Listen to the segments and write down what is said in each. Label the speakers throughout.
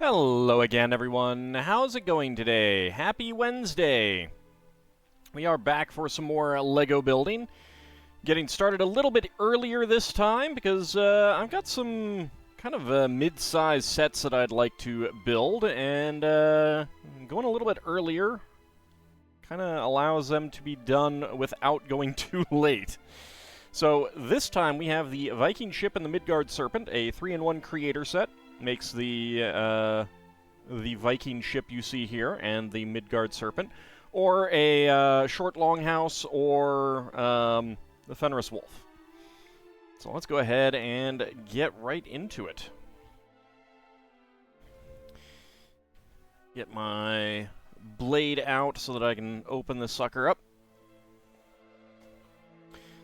Speaker 1: Hello again, everyone. How's it going today? Happy Wednesday! We are back for some more Lego building. Getting started a little bit earlier this time because I've got some kind of mid-size sets that I'd like to build, and going a little bit earlier kind of allows them to be done without going too late. So this time we have the Viking ship and the Midgard Serpent, a 3-in-1 creator set. Makes the Viking ship you see here and the Midgard Serpent, or a short longhouse, or the Fenris Wolf. So let's go ahead and get right into it. Get my blade out so that I can open this sucker up.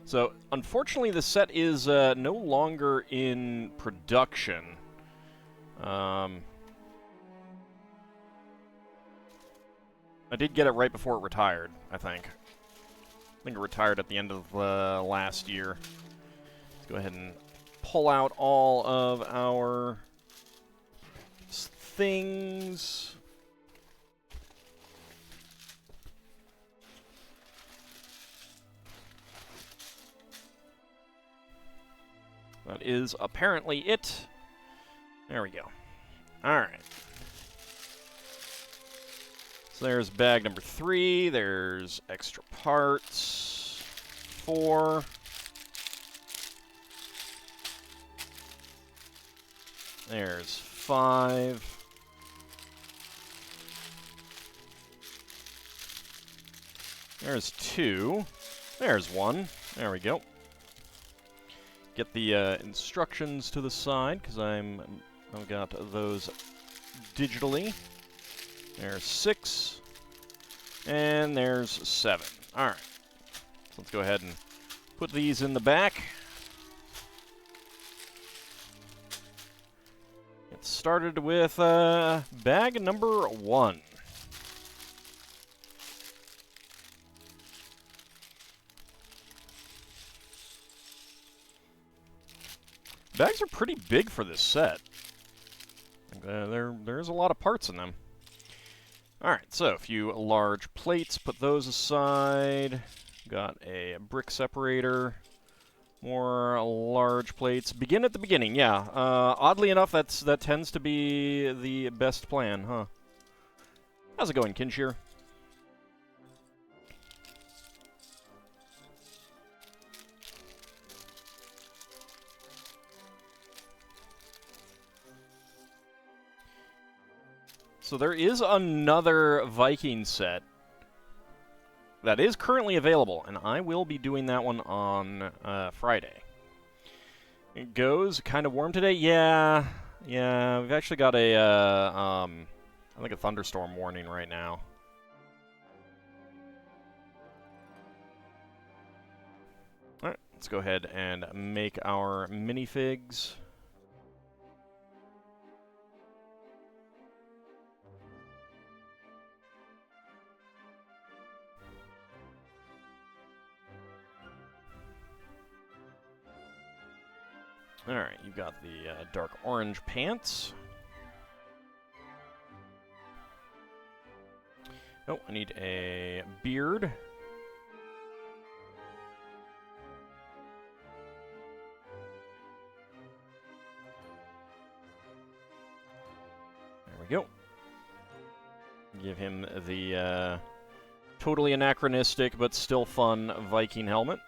Speaker 1: So unfortunately the set is no longer in production. I did get it right before it retired, I think. I think it retired at the end of last year. Let's go ahead and pull out all of our things. That is apparently it. There we go. Alright. So there's bag number 3. There's extra parts. 4. There's 5. There's 2. There's 1. There we go. Get the instructions to the side because I've got those digitally. There's 6, and there's 7. All right, so let's go ahead and put these in the back. Get started with bag number 1. Bags are pretty big for this set. There's a lot of parts in them. Alright, so a few large plates, put those aside. Got a brick separator. More large plates. Begin at the beginning, yeah. Oddly enough, that tends to be the best plan, huh? How's it going, Kinshir? So there is another Viking set that is currently available, and I will be doing that one on Friday. It goes kind of warm today. Yeah, we've actually got a, I think a thunderstorm warning right now. All right, let's go ahead and make our minifigs. Alright, you've got the dark orange pants. Oh, I need a beard. There we go. Give him the totally anachronistic but still fun Viking helmet.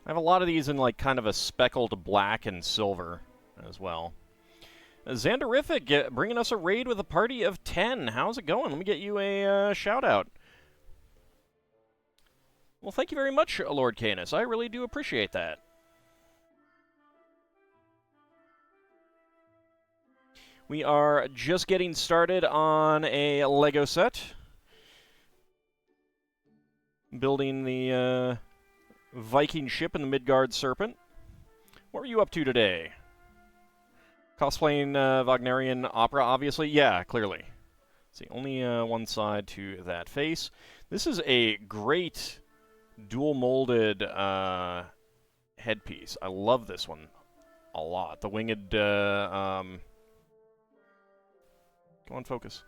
Speaker 1: I have a lot of these in like kind of a speckled black and silver as well. Xanderific bringing us a raid with a party of 10. How's it going? Let me get you a shout out. Well, thank you very much, Lord Canis. I really do appreciate that. We are just getting started on a Lego set. Building the Viking ship and the Midgard Serpent. What were you up to today? Cosplaying Wagnerian opera, obviously? Yeah, clearly. See, only one side to that face. This is a great dual-molded headpiece. I love this one a lot. The winged, Come on, focus.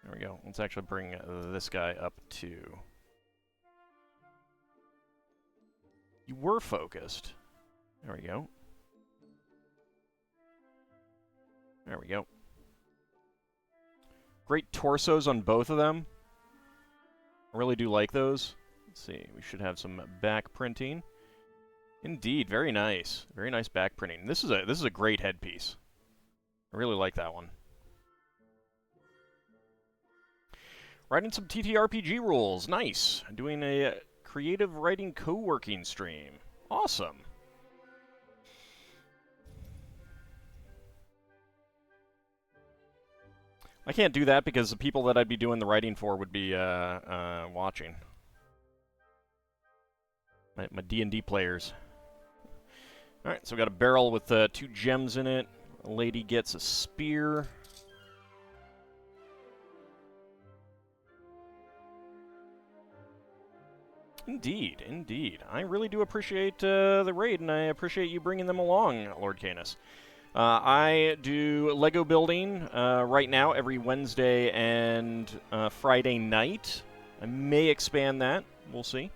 Speaker 1: There we go. Let's actually bring this guy up too. You were focused. There we go. There we go. Great torsos on both of them. I really do like those. Let's see. We should have some back printing. Indeed, very nice. Very nice back printing. This is a great headpiece. I really like that one. Writing some TTRPG rules. Nice. Doing a creative writing co-working stream. Awesome. I can't do that because the people that I'd be doing the writing for would be watching. My D&D players. Alright, so we got a barrel with 2 gems in it. A lady gets a spear. Indeed, indeed. I really do appreciate the raid, and I appreciate you bringing them along, Lord Canis. I do Lego building right now every Wednesday and Friday night. I may expand that. We'll see.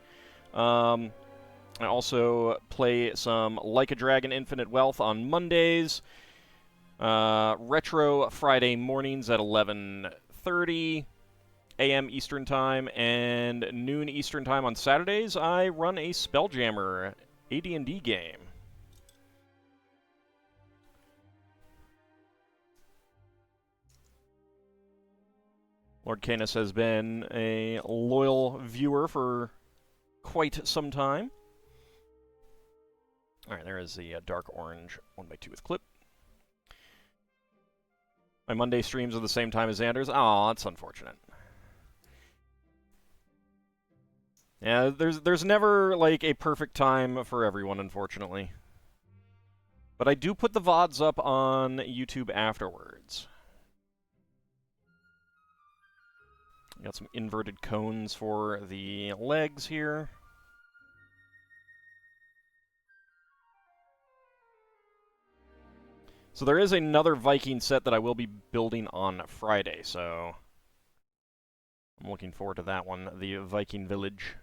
Speaker 1: I also play some Like a Dragon Infinite Wealth on Mondays. Retro Friday mornings at 11:30 a.m. Eastern Time, and noon Eastern Time on Saturdays. I run a Spelljammer AD&D game. Lord Canis has been a loyal viewer for quite some time. Alright, there is the dark orange 1x2 with clip. My Monday streams are the same time as Xander's. Aw, that's unfortunate. Yeah, there's never, like, a perfect time for everyone, unfortunately. But I do put the VODs up on YouTube afterwards. Got some inverted cones for the legs here. So there is another Viking set that I will be building on Friday, so I'm looking forward to that one, the Viking Village.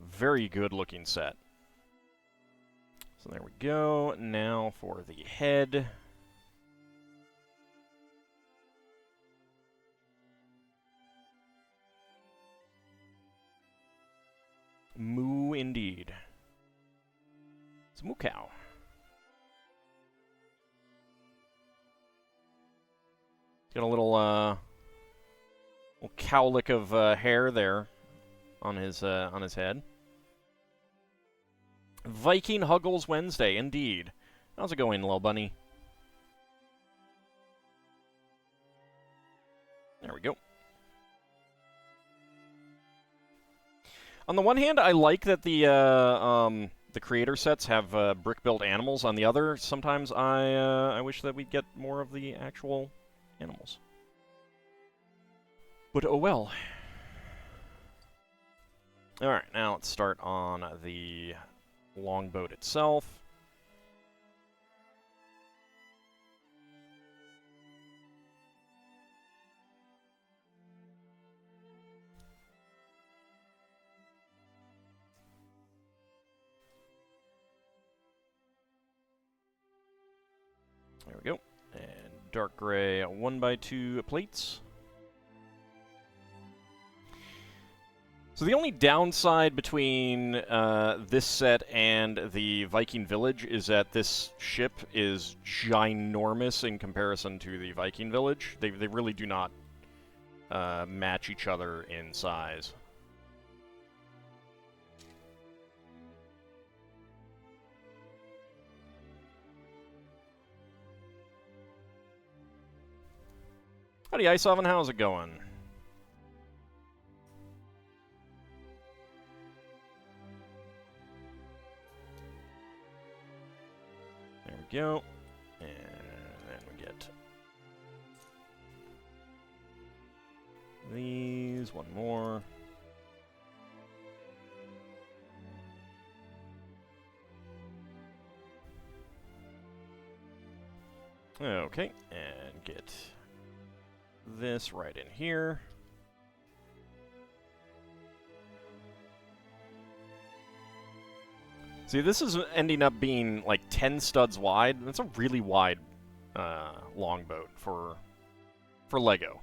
Speaker 1: Very good looking set. So there we go. Now for the head. Moo indeed. It's a moo cow. It's got a little cowlick of hair there on his head. Viking Huggles Wednesday, indeed. How's it going, little bunny? There we go. On the one hand, I like that the creator sets have brick-built animals. On the other, sometimes I wish that we'd get more of the actual animals. But oh well. Alright, now let's start on the longboat itself. There we go. And dark gray 1x2 plates. So the only downside between this set and the Viking Village is that this ship is ginormous in comparison to the Viking Village. They really do not match each other in size. Howdy, Ice Oven, how's it going? There we go. And then we get these, one more. Okay, and get this right in here. See, this is ending up being like 10 studs wide. That's a really wide longboat for Lego.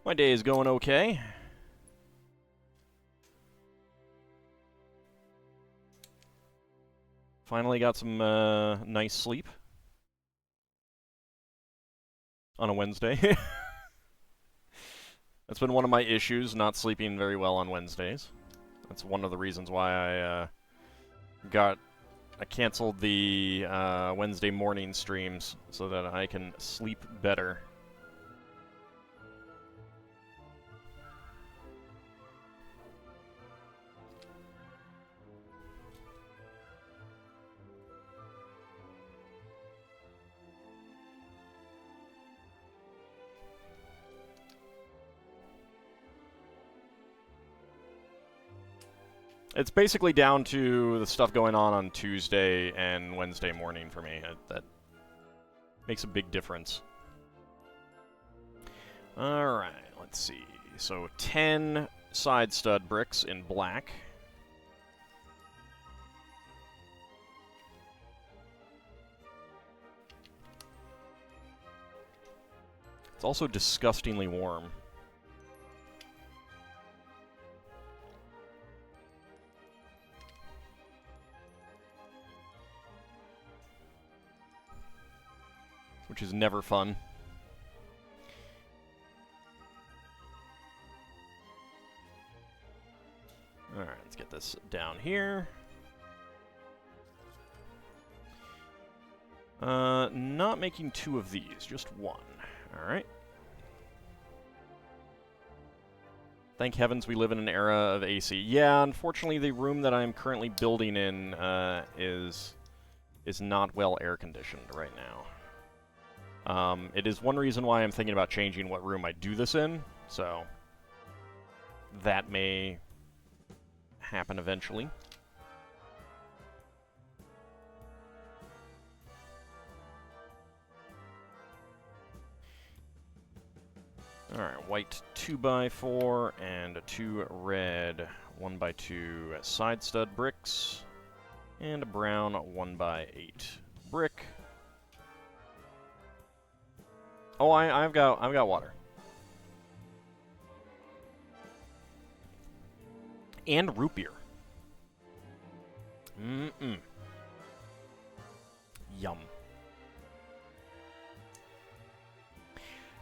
Speaker 1: My day is going okay. Finally got some nice sleep on a Wednesday. That's been one of my issues, not sleeping very well on Wednesdays. That's one of the reasons why I canceled the Wednesday morning streams so that I can sleep better. It's basically down to the stuff going on Tuesday and Wednesday morning for me. That makes a big difference. Alright, let's see. So 10 side stud bricks in black. It's also disgustingly warm. Which is never fun. Alright, let's get this down here. Not making 2 of these, just 1. Alright. Thank heavens we live in an era of AC. Yeah, unfortunately the room that I'm currently building in is not well air-conditioned right now. It is one reason why I'm thinking about changing what room I do this in, so that may happen eventually. Alright, white 2x4 and 2 red 1x2 side stud bricks, and a brown 1x8 brick. Oh, I've got water. And root beer. Mm-mm. Yum.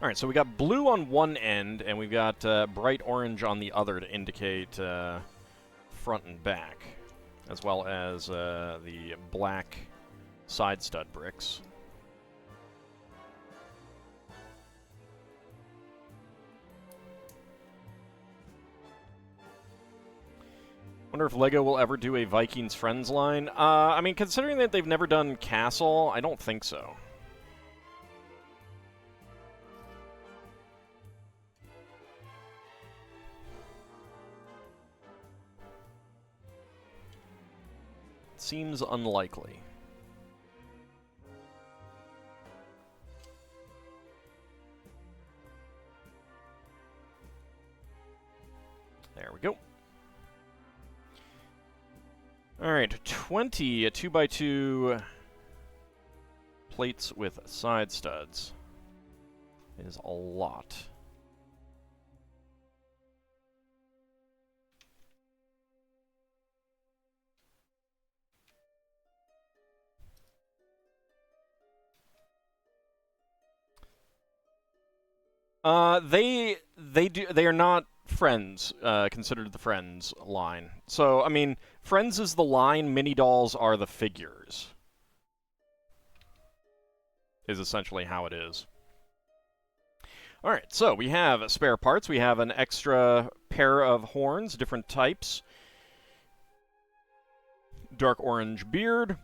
Speaker 1: Alright, so we got blue on one end, and we've got bright orange on the other to indicate front and back, as well as the black side stud bricks. Wonder if LEGO will ever do a Vikings Friends line. I mean, considering that they've never done Castle, I don't think so. It seems unlikely. There we go. Alright, 20 2x2 plates with side studs is a lot. They are not Friends, considered the Friends line. So, I mean, Friends is the line, mini dolls are the figures. Is essentially how it is. Alright, so we have spare parts. We have an extra pair of horns, different types. Dark orange beard.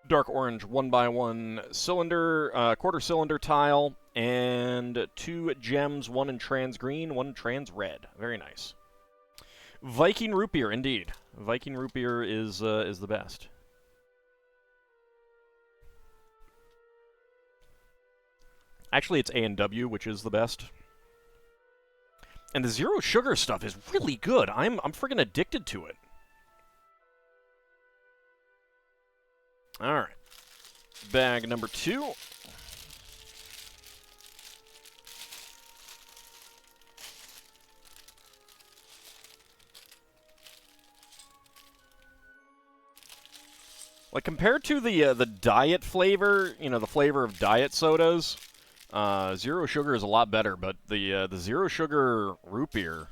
Speaker 1: dark orange 1x1 cylinder, quarter cylinder tile, and 2 gems, 1 in trans green, 1 in trans red. Very nice. Viking root beer, indeed. Viking root beer is the best. Actually, it's A&W, which is the best. And the zero sugar stuff is really good. I'm friggin' addicted to it. All right. Bag number 2. Like, compared to the diet flavor, you know, the flavor of diet sodas, zero sugar is a lot better, but the zero sugar root beer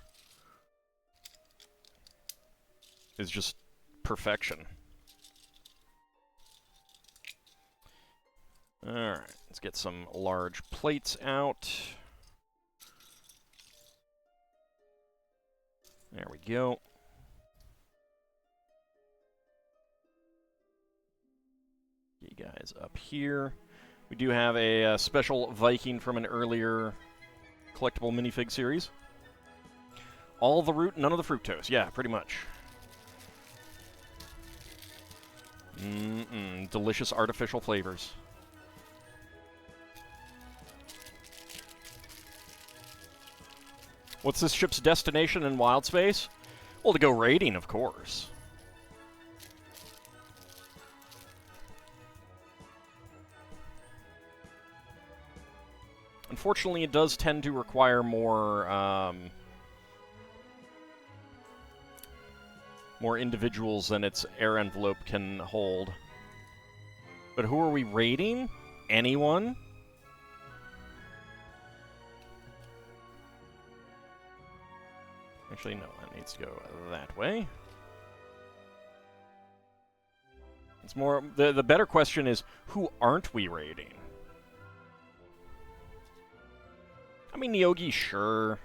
Speaker 1: is just perfection. Alright, let's get some large plates out. There we go. Get you guys up here. We do have a special Viking from an earlier collectible minifig series. All the root, none of the fructose. Yeah, pretty much. Delicious artificial flavors. What's this ship's destination in wild space? Well, to go raiding, of course. Unfortunately, it does tend to require more, more individuals than its air envelope can hold. But who are we raiding? Anyone? Actually, no, that needs to go that way. It's more... The better question is, who aren't we raiding? I mean, Nyogi, sure.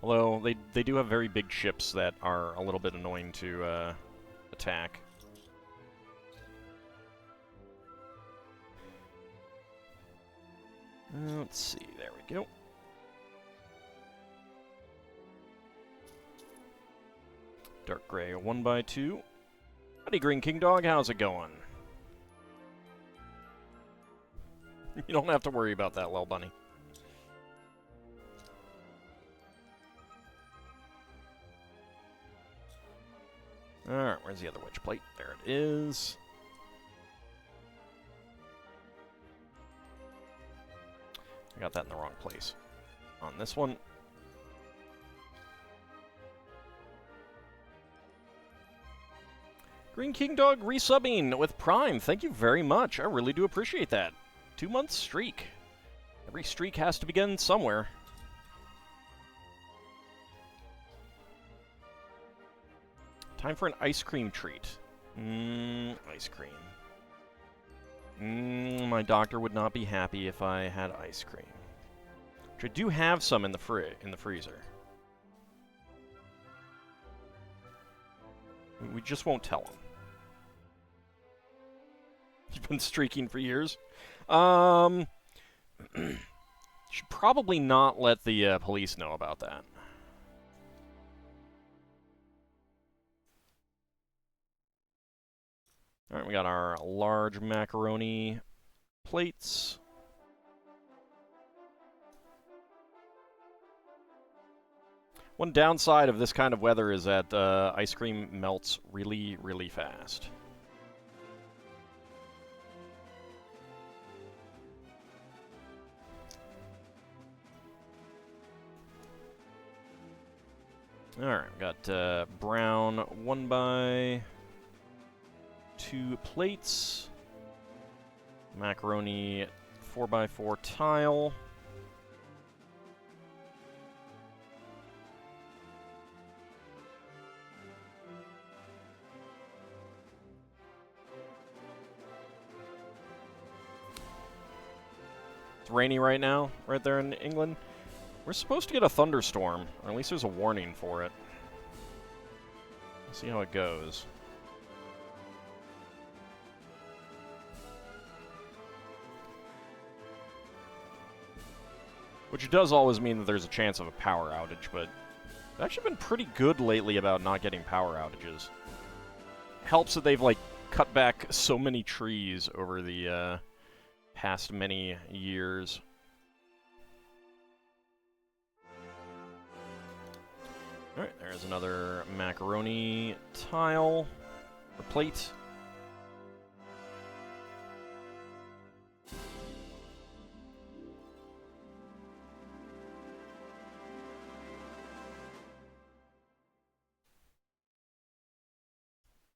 Speaker 1: Although, they do have very big ships that are a little bit annoying to attack. Let's see, there we go. Dark Gray, 1x2. Howdy, Green King Dog, how's it going? You don't have to worry about that, Lil Bunny. Alright, where's the other witch plate? There it is. I got that in the wrong place. On this one. Green King Dog resubbing with Prime. Thank you very much. I really do appreciate that. 2-month streak. Every streak has to begin somewhere. Time for an ice cream treat. Ice cream. My doctor would not be happy if I had ice cream. Which I do have some in the freezer. We just won't tell him. You've been streaking for years. Should probably not let the police know about that. Alright, we got our large macaroni plates. One downside of this kind of weather is that ice cream melts really, really fast. Alright, we got brown 1x2 plates, macaroni 4x4 tile, it's rainy right now, right there in England. We're supposed to get a thunderstorm, or at least there's a warning for it. Let's see how it goes. Which does always mean that there's a chance of a power outage, but they've actually been pretty good lately about not getting power outages. Helps that they've, like, cut back so many trees over the past many years. Alright, there's another macaroni tile, or plate.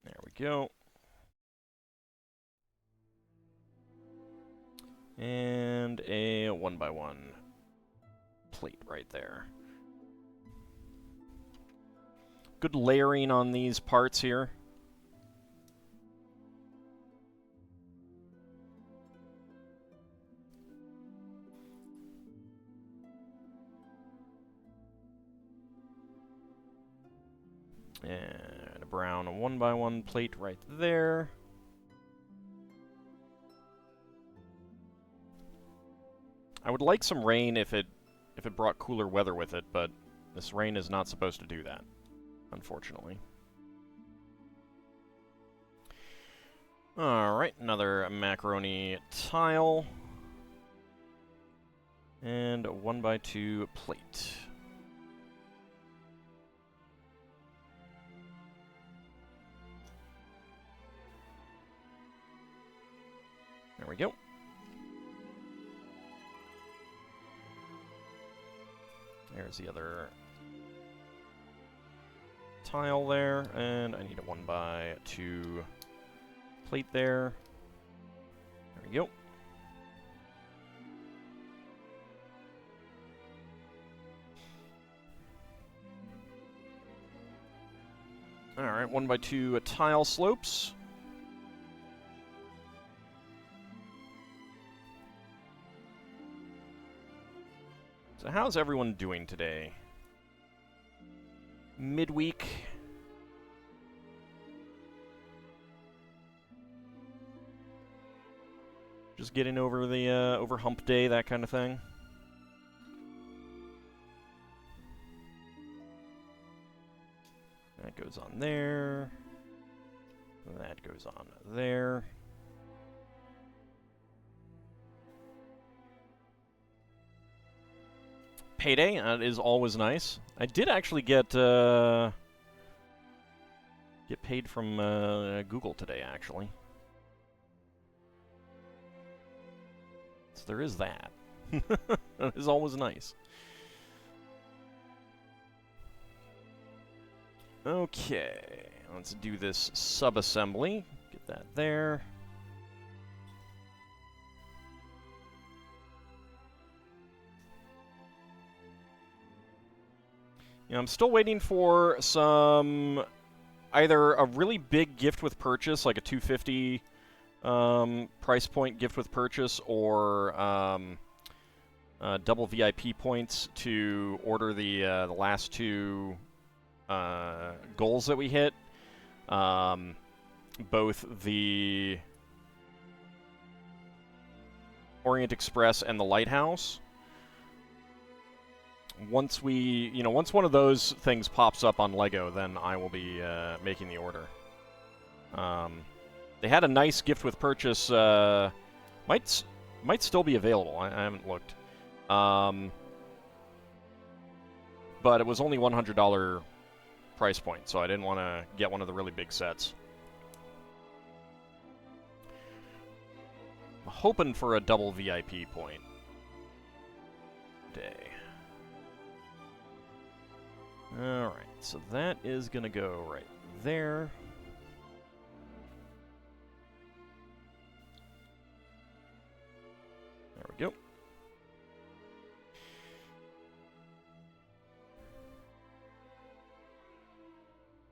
Speaker 1: There we go. And a 1x1 plate right there. Good layering on these parts here. And a brown 1x1 plate right there. I would like some rain if it brought cooler weather with it, but this rain is not supposed to do that, unfortunately. Alright, another macaroni tile. And a 1x2 plate. There we go. There's the other tile there, and I need a 1x2 plate there. There we go. Alright, 1x2 tile slopes. So how's everyone doing today? Midweek. Just getting over the over hump day, that kind of thing. That goes on there. That goes on there. Payday is always nice. I did actually get paid from Google today, actually. So there is that. That is always nice. Okay, let's do this sub-assembly. Get that there. You know, I'm still waiting for some, either a really big gift with purchase, like a $250 price point gift with purchase, or double VIP points to order the last two goals that we hit. Both the Orient Express and the Lighthouse. Once once one of those things pops up on LEGO, then I will be making the order. They had a nice gift with purchase. Might still be available. I haven't looked. But it was only $100 price point, so I didn't want to get one of the really big sets. I'm hoping for a double VIP point day. Alright, so that is going to go right there. There we go.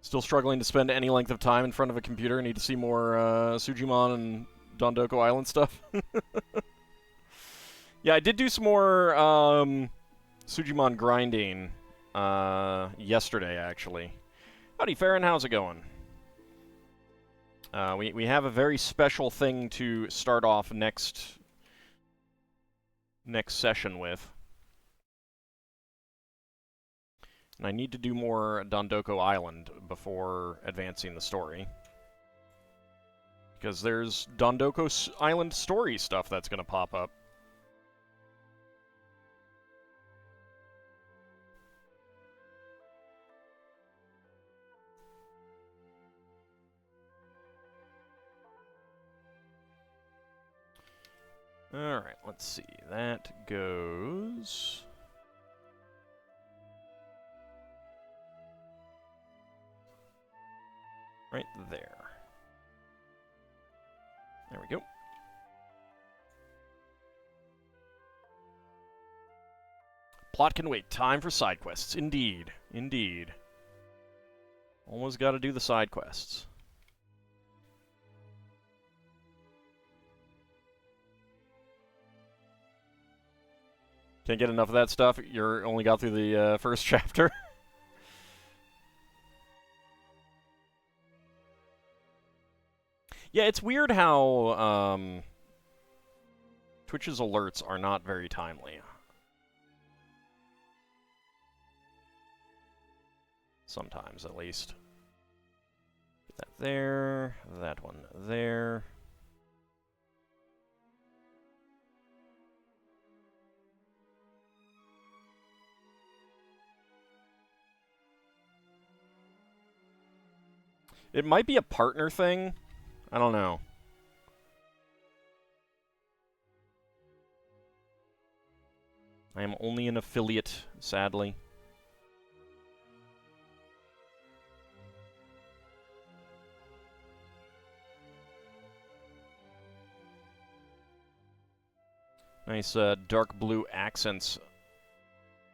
Speaker 1: Still struggling to spend any length of time in front of a computer. Need to see more Sujimon and Dondoko Island stuff. Yeah, I did do some more Sujimon grinding yesterday, actually. Howdy, Farron. How's it going? We have a very special thing to start off next session with. And I need to do more Dondoko Island before advancing the story. Because there's Dondoko Island story stuff that's going to pop up. Alright, let's see. That goes... right there. There we go. Plot can wait. Time for side quests. Indeed. Indeed. Almost got to do the side quests. Can't get enough of that stuff. You're only got through the first chapter. Yeah, it's weird how Twitch's alerts are not very timely. Sometimes, at least. Get that there, that one there. It might be a partner thing. I don't know. I am only an affiliate, sadly. Nice dark blue accents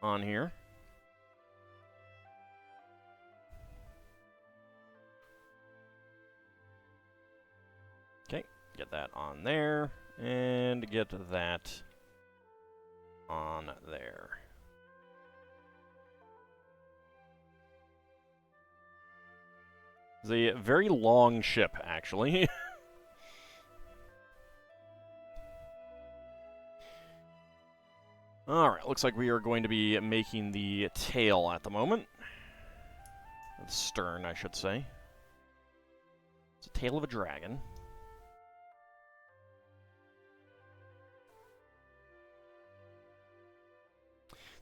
Speaker 1: on here. Okay, get that on there, and get that on there. It's a very long ship, actually. Alright, looks like we are going to be making the tail at the moment. The stern, I should say. It's a tail of a dragon.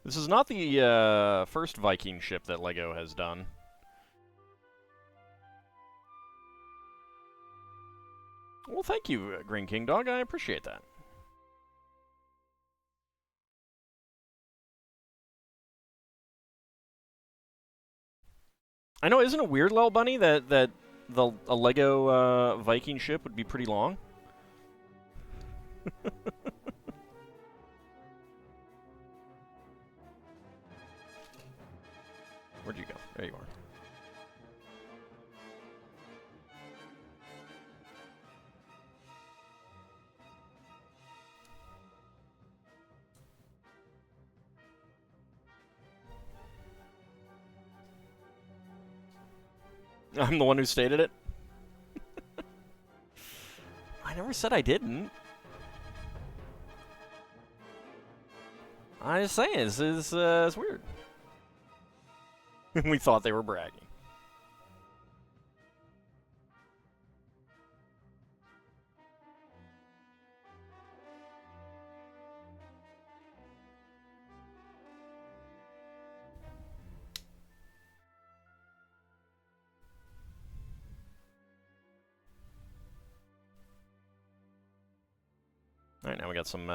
Speaker 1: This is not the first Viking ship that LEGO has done. Well, thank you, Green King Dog. I appreciate that. I know, isn't it weird, Lel Bunny, that a LEGO Viking ship would be pretty long? Where'd you go? There you are. I'm the one who stated it? I never said I didn't. I was saying, it's weird. We thought they were bragging. Alright, now we got some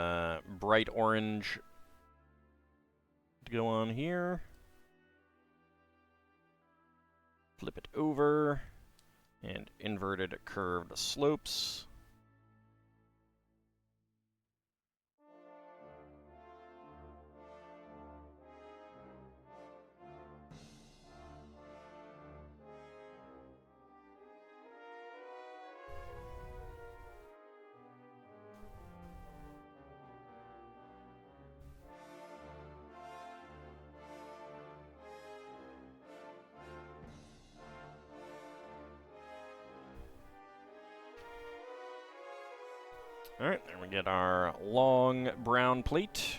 Speaker 1: bright orange to go on here. Flip it over, and inverted curved slopes. Alright, there we get our long brown plate.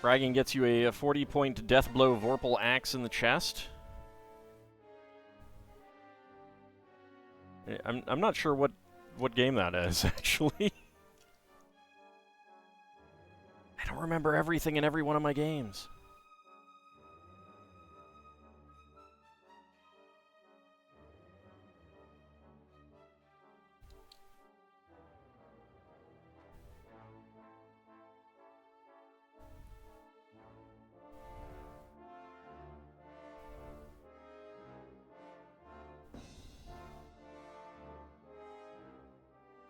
Speaker 1: Bragging gets you a 40-point death blow Vorpal axe in the chest. I'm not sure what game that is, actually. I don't remember everything in every one of my games.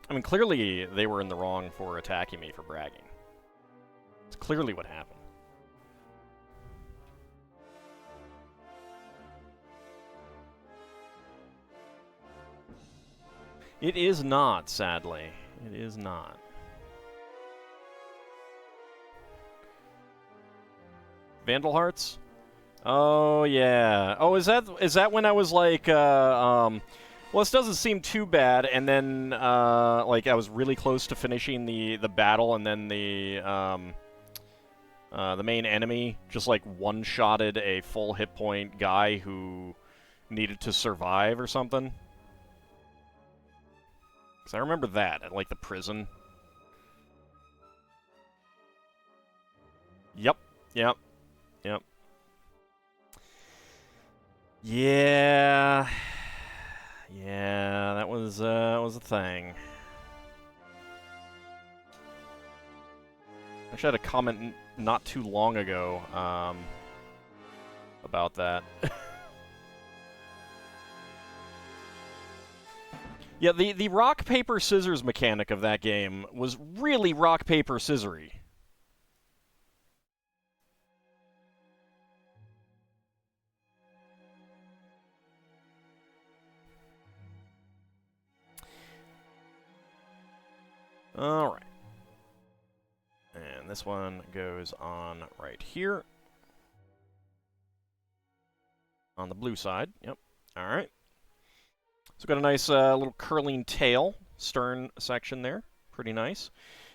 Speaker 1: I mean, clearly they were in the wrong for attacking me for bragging. It's clearly what happened. It is not, sadly. It is not. Vandal Hearts? Oh, yeah. Oh, is that when I was like, well, this doesn't seem too bad, and then, like, I was really close to finishing the battle, and then the main enemy just, like, one-shotted a full hit point guy who needed to survive or something? Because I remember that, at, like, the prison. Yep. Yep. Yep. Yeah. Yeah, that was a thing. Actually, I had a comment not too long ago about that. Yeah, the rock, paper, scissors mechanic of that game was really rock, paper, scissory. Alright. And this one goes on right here. On the blue side. Yep. Alright. So got a nice little curling tail, stern section there. Pretty nice.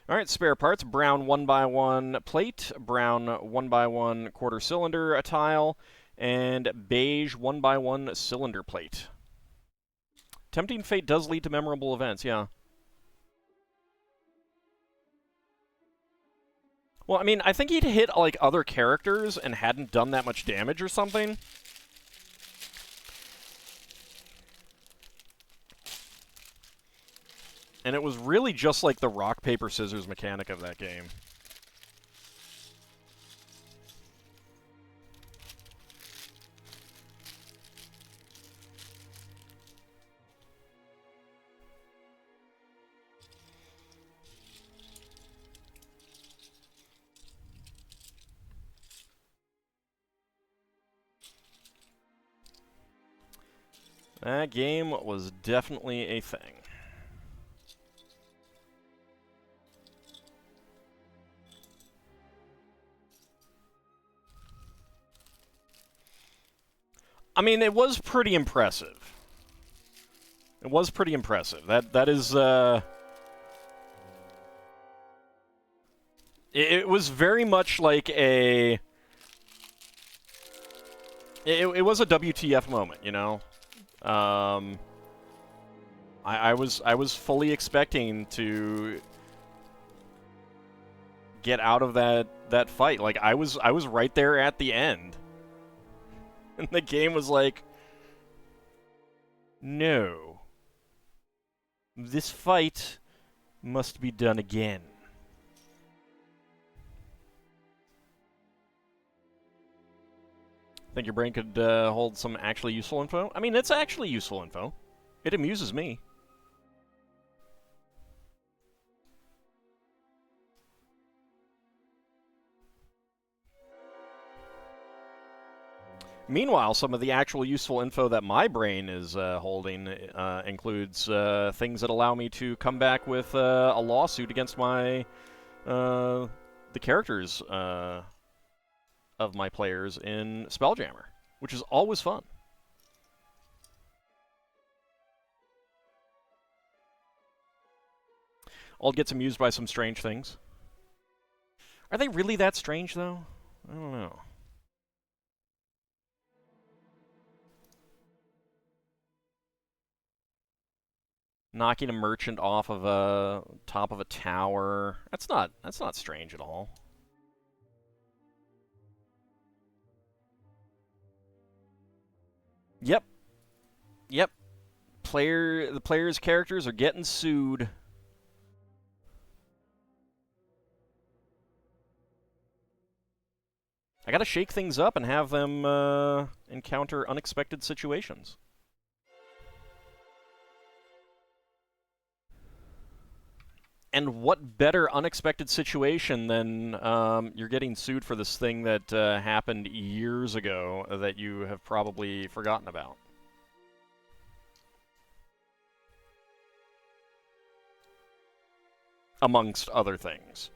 Speaker 1: Alright, spare parts. Brown 1x1 plate, brown 1x1 quarter cylinder tile, and beige 1x1 cylinder plate. Tempting fate does lead to memorable events, yeah. Well, I mean, I think he'd hit, like, other characters and hadn't done that much damage or something. And it was really just like the rock, paper, scissors mechanic of that game. That game was definitely a thing. I mean, it was pretty impressive. It was pretty impressive. That is, it was very much like a... It was a WTF moment, you know? I was fully expecting to get out of that fight. Like, I was right there at the end. And the game was like, no. This fight must be done again. Think your brain could hold some actually useful info? I mean, it's actually useful info. It amuses me. Meanwhile, some of the actual useful info that my brain is holding includes things that allow me to come back with a lawsuit against my the characters of my players in Spelljammer, which is always fun. Ald gets amused by some strange things. Are they really that strange, though? I don't know. Knocking a merchant off of a top of a tower. That's not strange at all. Yep. Yep. The player's characters are getting sued. I gotta shake things up and have them encounter unexpected situations. And what better unexpected situation than you're getting sued for this thing that happened years ago that you have probably forgotten about? Amongst other things.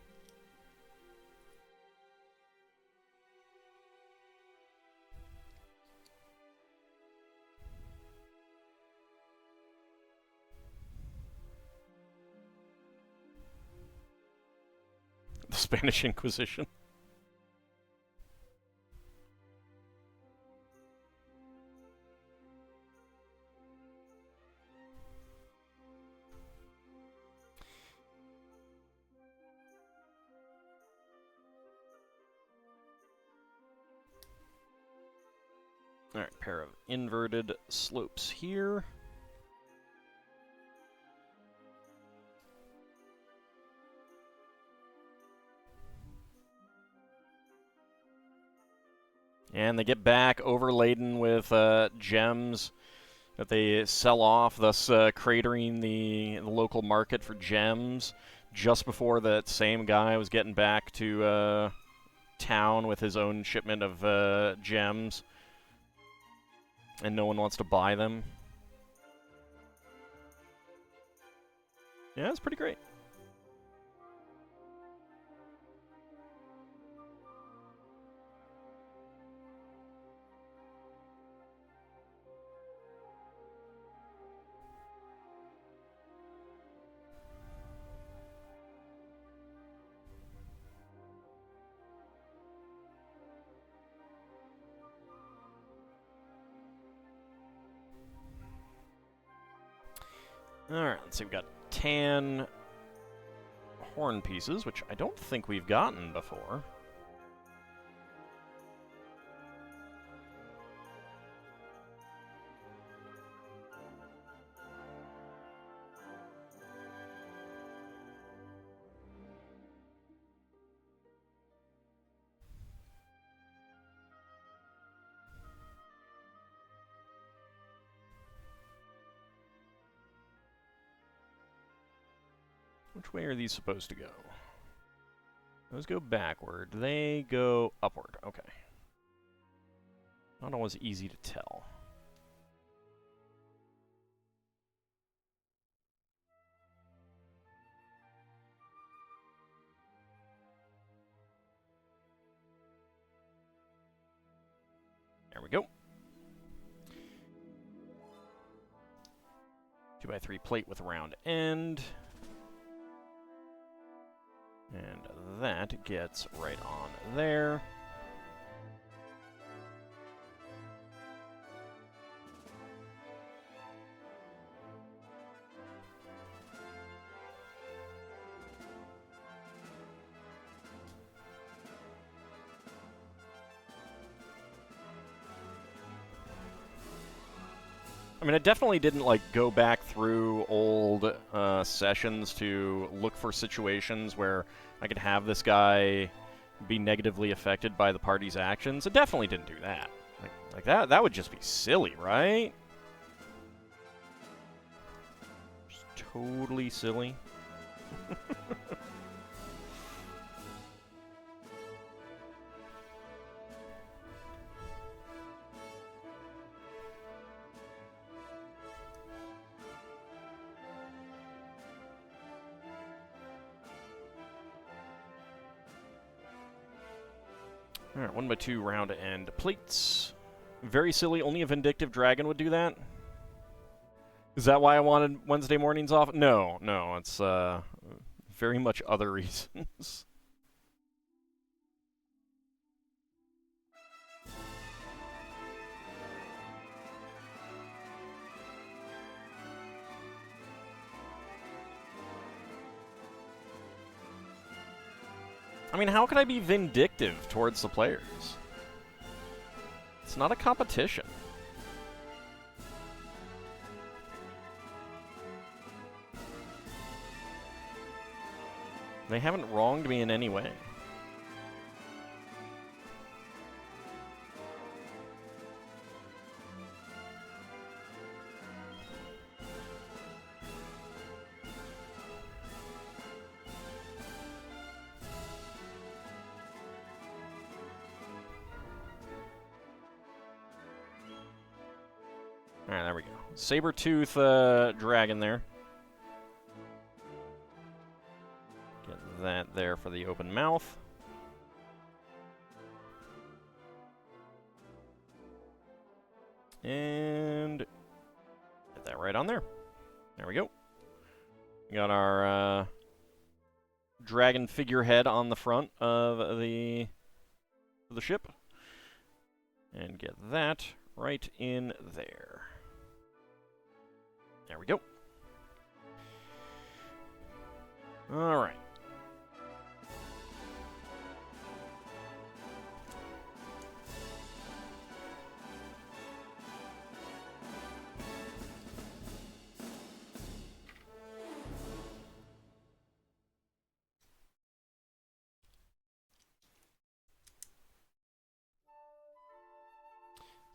Speaker 1: The Spanish Inquisition. Alright, pair of inverted slopes here. And they get back overladen with gems that they sell off, thus cratering the local market for gems just before that same guy was getting back to town with his own shipment of gems. And no one wants to buy them. Yeah, it's pretty great. Alright, let's see, we've got tan horn pieces, which I don't think we've gotten before. Which way are these supposed to go? Those go backward. They go upward. Okay. Not always easy to tell. There we go. 2x3 plate with a round end. And that gets right on there. I mean, I definitely didn't, like, go back through old sessions to look for situations where I could have this guy be negatively affected by the party's actions. I definitely didn't do that. Like that would just be silly, right? Just totally silly. Alright, 1x2 round end plates. Very silly, only a vindictive dragon would do that. Is that why I wanted Wednesday mornings off? No, it's very much other reasons. I mean, how could I be vindictive towards the players? It's not a competition. They haven't wronged me in any way. Alright, there we go. Saber-tooth dragon there. Get that there for the open mouth. And get that right on there. There we go. We got our dragon figurehead on the front of the ship. And get that right in there. There we go. All right.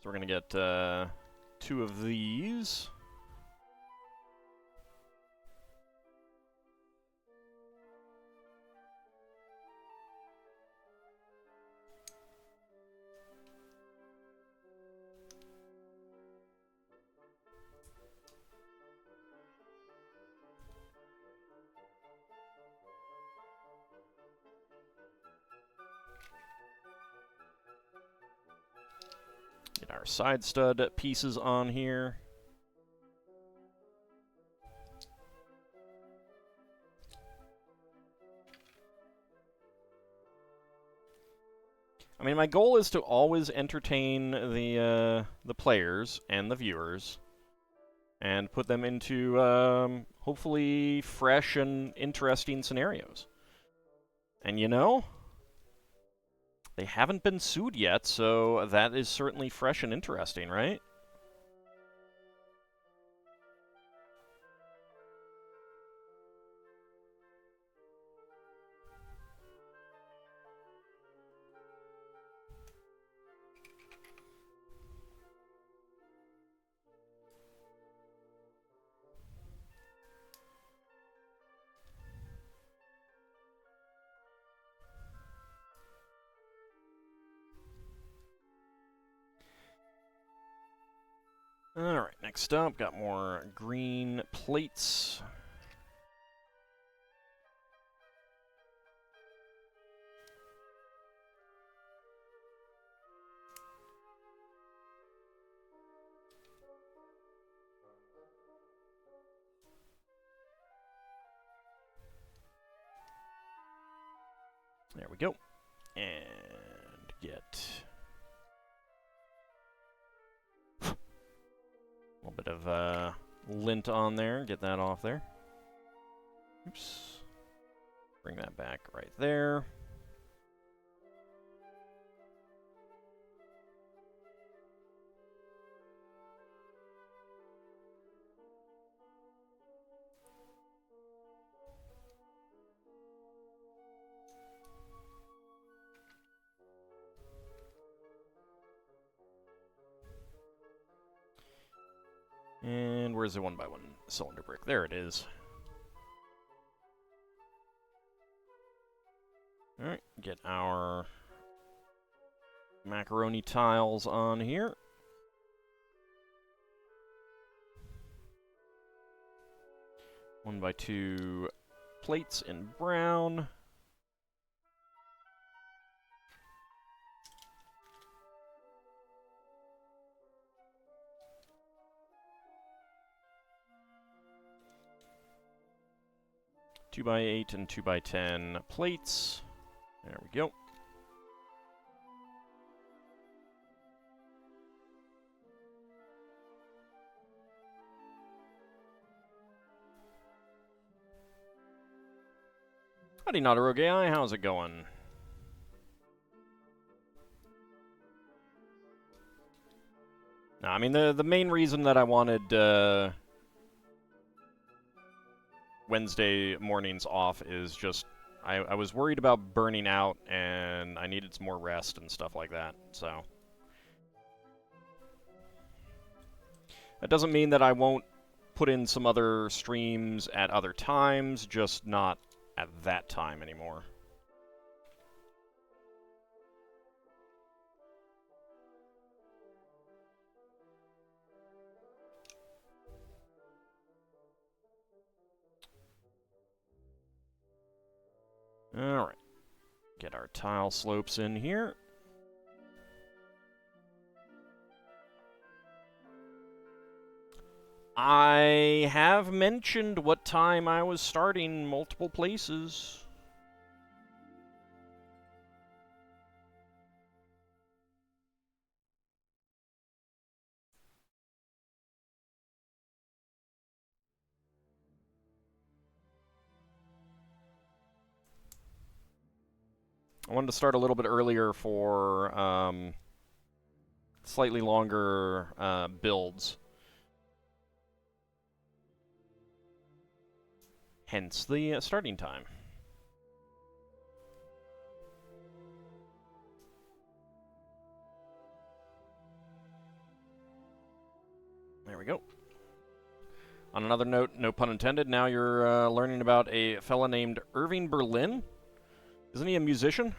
Speaker 1: So we're going to get 2 of these. Get our side stud pieces on here. I mean, my goal is to always entertain the players and the viewers, and put them into hopefully fresh and interesting scenarios. And you know, they haven't been sued yet, so that is certainly fresh and interesting, right? Alright, next up, got more green plates. There we go. And get a little bit of lint on there. Get that off there. Oops. Bring that back right there. And where's the 1x1 cylinder brick? There it is. Alright, get our macaroni tiles on here. One by 2 plates in brown. Two by 8 and 2 by 10 plates. There we go. Howdy, Not a Rogue AI. How's it going? No, I mean, the main reason that I wanted Wednesday mornings off is just I was worried about burning out, and I needed some more rest and stuff like that, so. That doesn't mean that I won't put in some other streams at other times, just not at that time anymore. Alright. Get our tile slopes in here. I have mentioned what time I was starting multiple places. I wanted to start a little bit earlier for slightly longer builds. Hence the starting time. There we go. On another note, no pun intended, now you're learning about a fella named Irving Berlin. Isn't he a musician?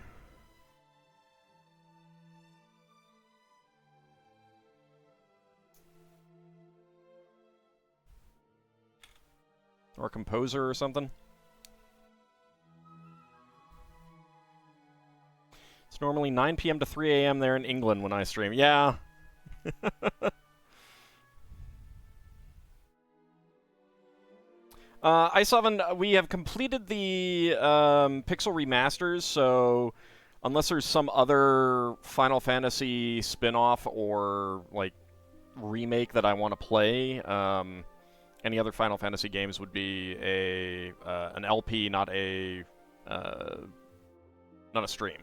Speaker 1: Or a composer or something? It's normally 9 p.m. to 3 a.m. there in England when I stream. Yeah. i7, we have completed the Pixel remasters, so unless there's some other Final Fantasy spin-off or, like, remake that I want to play, any other Final Fantasy games would be an LP, not a stream.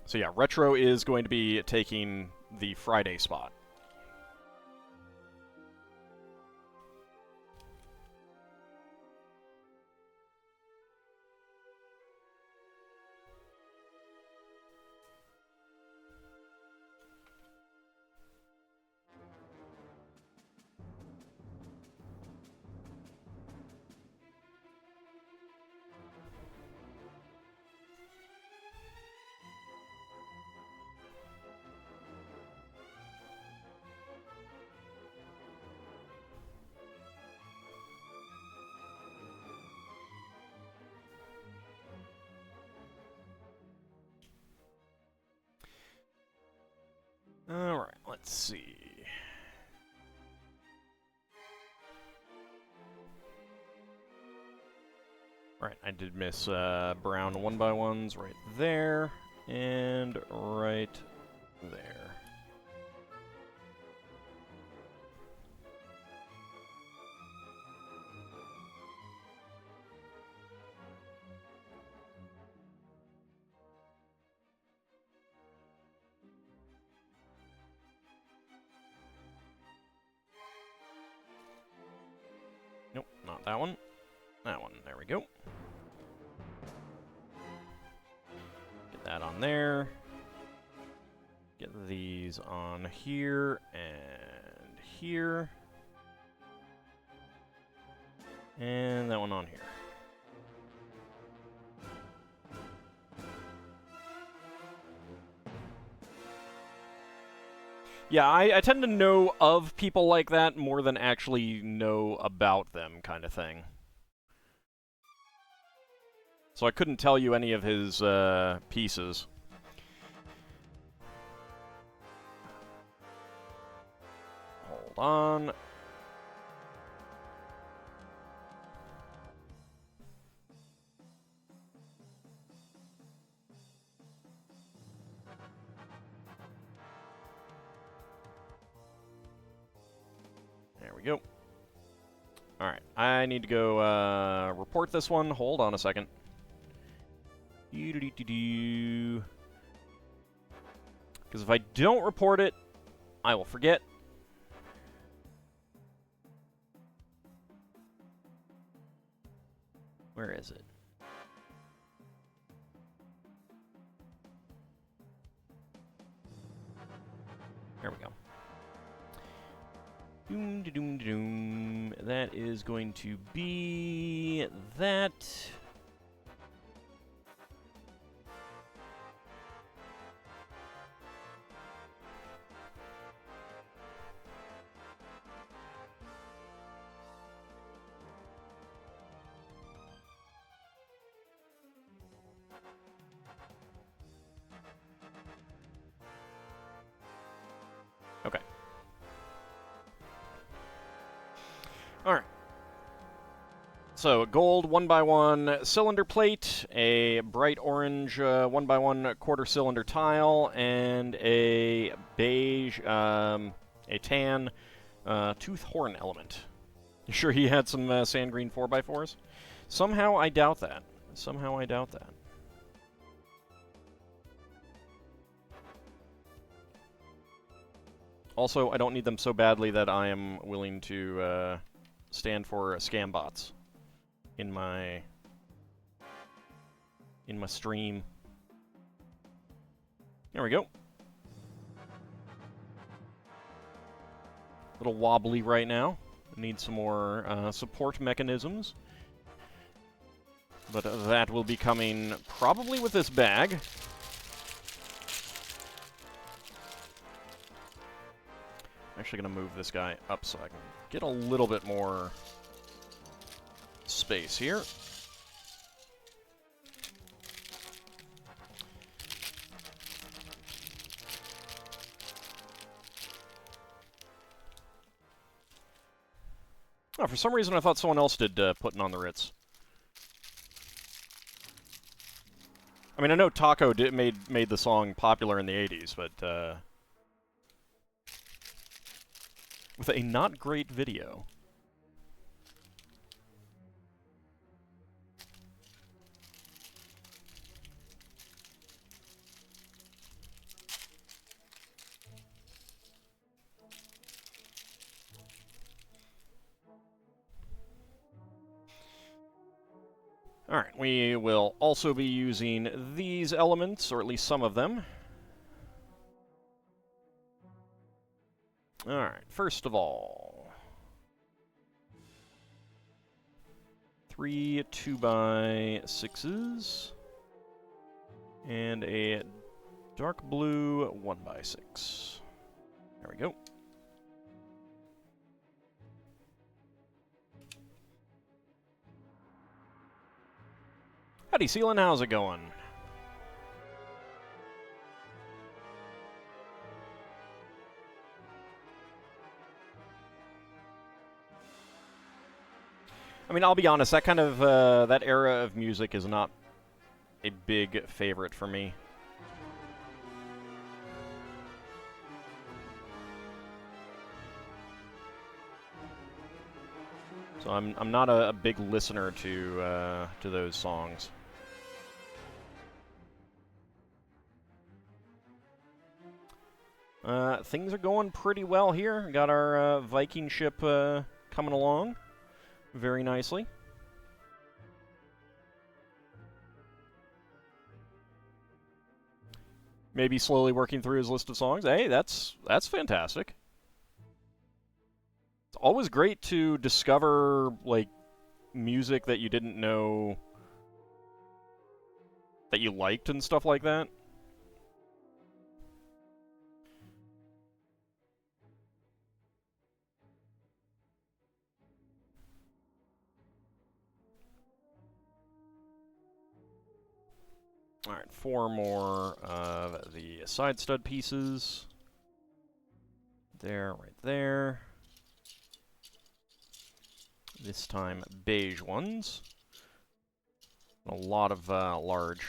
Speaker 1: So yeah, Retro is going to be taking the Friday spot. Alright, let's see. Alright, I did miss brown 1x1s right there, and right there. Nope, not that one. That one, there we go. Get that on there. Get these on here and here. And that one on here. Yeah, I tend to know of people like that more than actually know about them, kind of thing. So I couldn't tell you any of his pieces. Hold on. There we go. Alright, I need to go report this one. Hold on a second. Because if I don't report it, I will forget. Where is it? There we go. Doom, doom, doom. That is going to be that. Okay. Alright. So, a gold 1x1 cylinder plate, a bright orange 1x1 quarter cylinder tile, and a beige, a tan tooth horn element. You sure he had some sand green 4x4s? Somehow I doubt that. Somehow I doubt that. Also, I don't need them so badly that I am willing to stand for scam bots in my stream. There we go. A little wobbly right now. Need some more support mechanisms. But that will be coming probably with this bag. I'm actually going to move this guy up so I can get a little bit more space here. Oh, for some reason I thought someone else did Putting on the Ritz. I mean, I know Taco made the song popular in the 80s, but with a not great video. Alright, we will also be using these elements, or at least some of them. Alright, first of all, 3 2x6s, and a dark blue 1x6. There we go. Howdy, Sealan, how's it going? I mean, I'll be honest, that kind of, that era of music is not a big favorite for me. So I'm not a big listener to those songs. Things are going pretty well here. Got our Viking ship coming along very nicely. Maybe slowly working through his list of songs. Hey, that's fantastic. It's always great to discover, like, music that you didn't know that you liked and stuff like that. Alright, 4 more of the side stud pieces. There, right there. This time, beige ones. A lot of large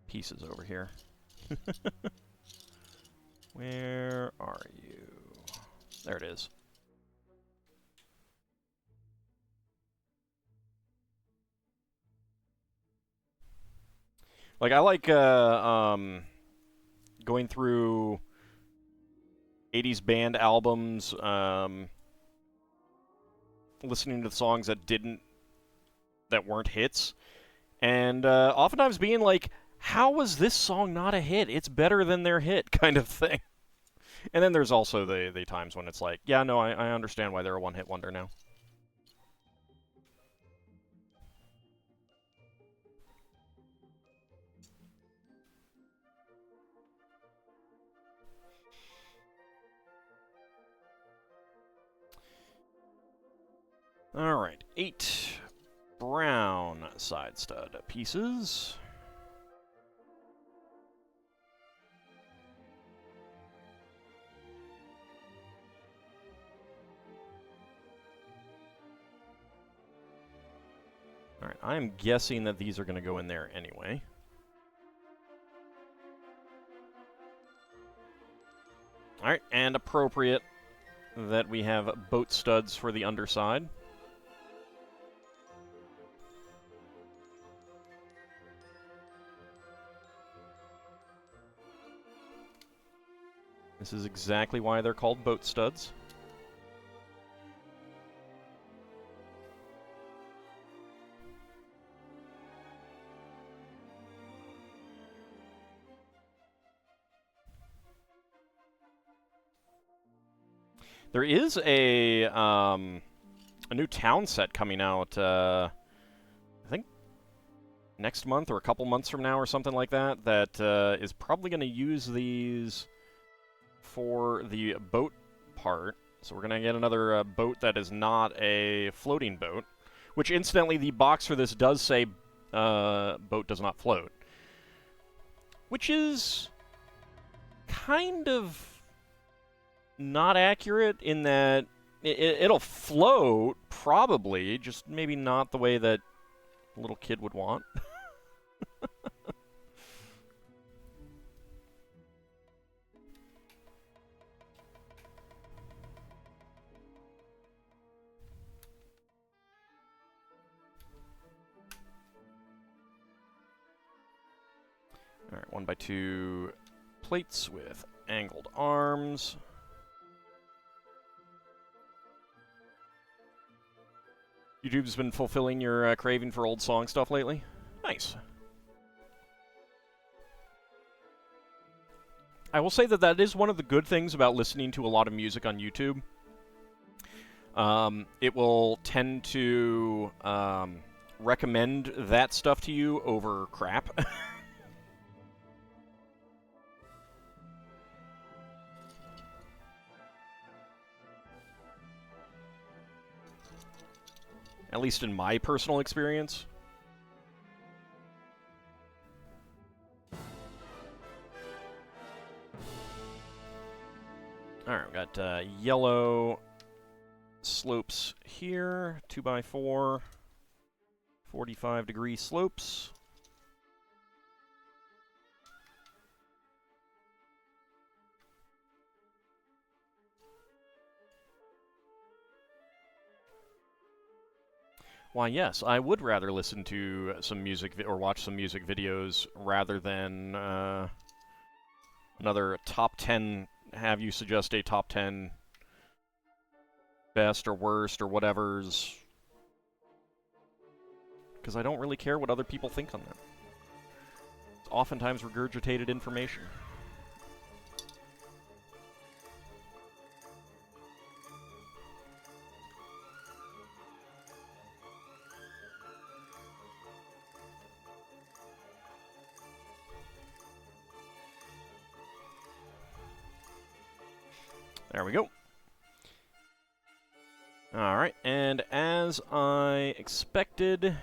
Speaker 1: pieces over here. Where are you? There it is. Like, I like going through 80s band albums, listening to the songs that weren't hits, and oftentimes being like, how was this song not a hit? It's better than their hit, kind of thing. And then there's also the times when it's like, yeah, no, I understand why they're a one-hit wonder now. Alright, 8 brown side stud pieces. Alright, I'm guessing that these are going to go in there anyway. Alright, and appropriate that we have boat studs for the underside. This is exactly why they're called boat studs. There is a new town set coming out, I think next month or a couple months from now or something like that, that is probably going to use these for the boat part. So we're going to get another boat that is not a floating boat, which incidentally the box for this does say boat does not float, which is kind of not accurate in that it'll float, probably, just maybe not the way that a little kid would want. Alright, 1x2 plates with angled arms. YouTube's been fulfilling your craving for old song stuff lately? Nice. I will say that that is one of the good things about listening to a lot of music on YouTube. It will tend to recommend that stuff to you over crap. At least in my personal experience. Alright, we've got yellow slopes here, 2x4, 45-degree slopes. Why, yes, I would rather listen to some music or watch some music videos rather than another top 10, have you suggest a top 10 best or worst or whatever's, because I don't really care what other people think on that. It's oftentimes regurgitated information. There we go. Alright, and as I expected, get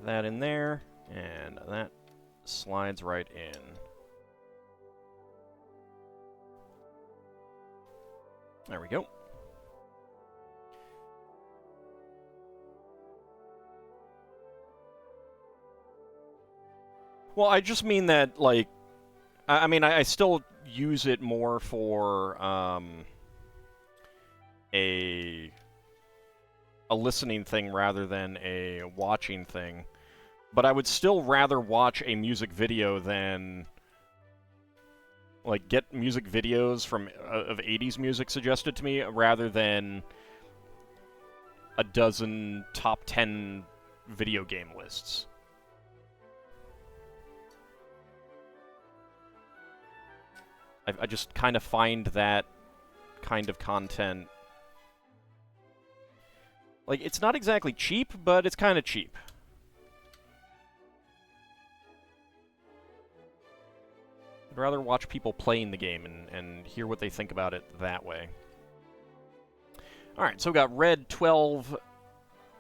Speaker 1: that in there, and that slides right in. There we go. Well, I just mean that, like, I mean, I still use it more for a listening thing rather than a watching thing. But I would still rather watch a music video than, like, get music videos from of 80s music suggested to me rather than a dozen top 10 video game lists. I just kind of find that kind of content... Like, it's not exactly cheap, but it's kind of cheap. I'd rather watch people playing the game and hear what they think about it that way. Alright, so we've got red 12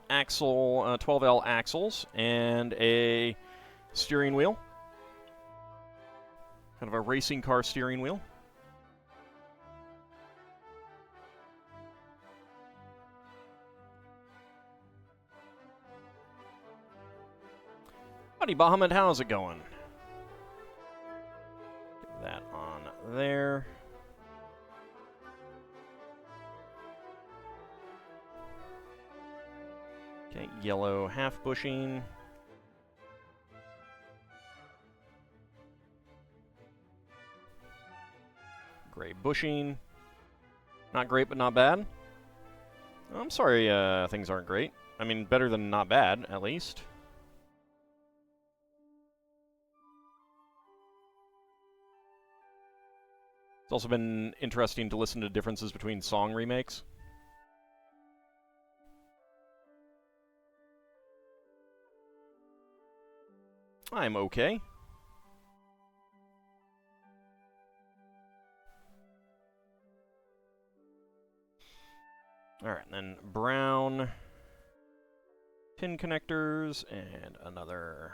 Speaker 1: axle, 12L axles, and a steering wheel. Kind of a racing car steering wheel. Howdy, Bahamut, how's it going? Get that on there. Okay, yellow half bushing. Gray bushing. Not great, but not bad. I'm sorry things aren't great. I mean, better than not bad, at least. It's also been interesting to listen to differences between song remakes. I'm okay. Alright, then brown pin connectors and another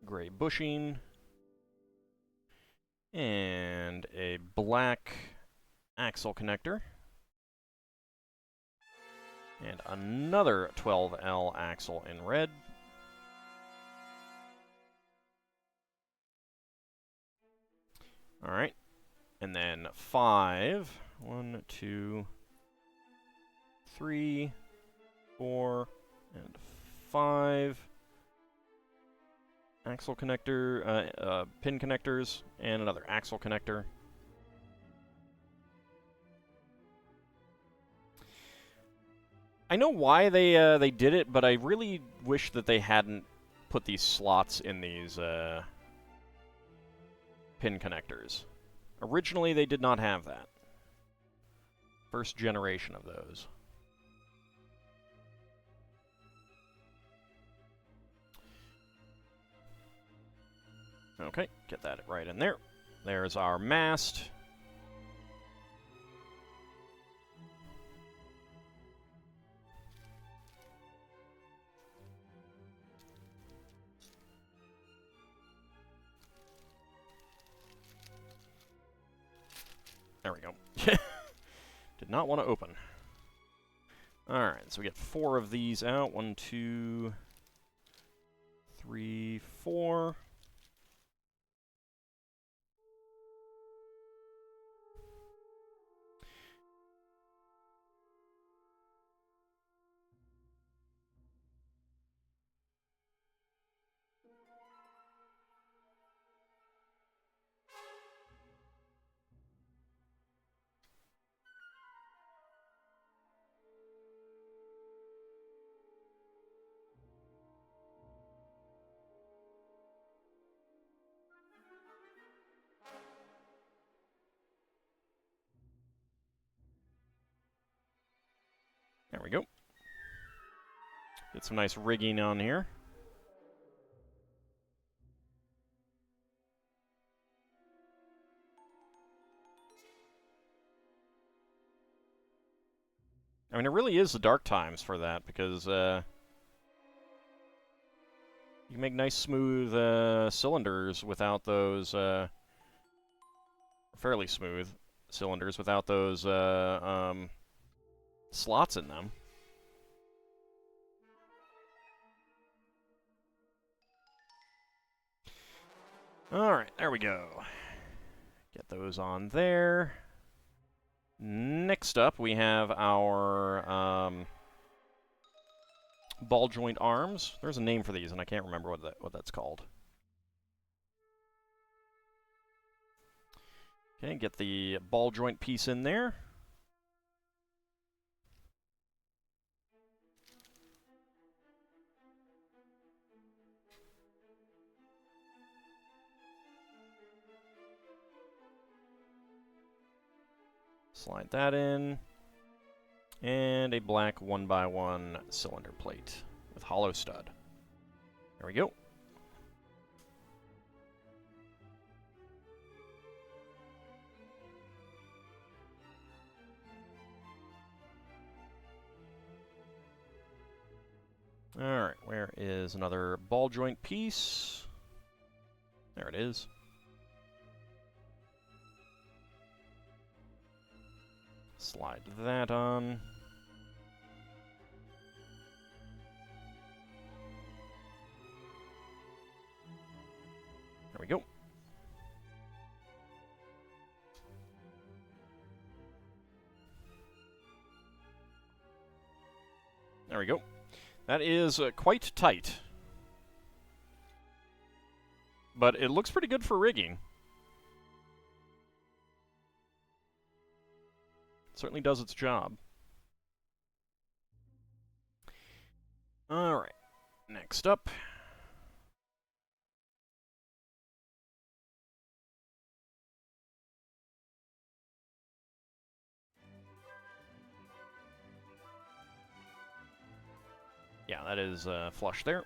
Speaker 1: gray bushing and a black axle connector and another 12L axle in red. Alright. And then 5. 1, 2, 3, 4, and 5 axle connector, pin connectors, and another axle connector. I know why they did it, but I really wish that they hadn't put these slots in these pin connectors. Originally, they did not have that. First generation of those. Okay, get that right in there. There's our mast. There we go. Did not want to open. Alright, so we get 4 of these out. 1, 2, 3, 4. There we go. Get some nice rigging on here. I mean, it really is the dark times for that, because you can make nice, smooth cylinders without those, fairly smooth cylinders without those slots in them. Alright, there we go. Get those on there. Next up, we have our ball joint arms. There's a name for these, and I can't remember what that's called. Okay, get the ball joint piece in there. Slide that in. And a black 1x1 cylinder plate with hollow stud. There we go. Alright, where is another ball joint piece? There it is. Slide that on. There we go. There we go. That is quite tight. But it looks pretty good for rigging. Certainly does its job. Alright, next up. Yeah, that is flush there.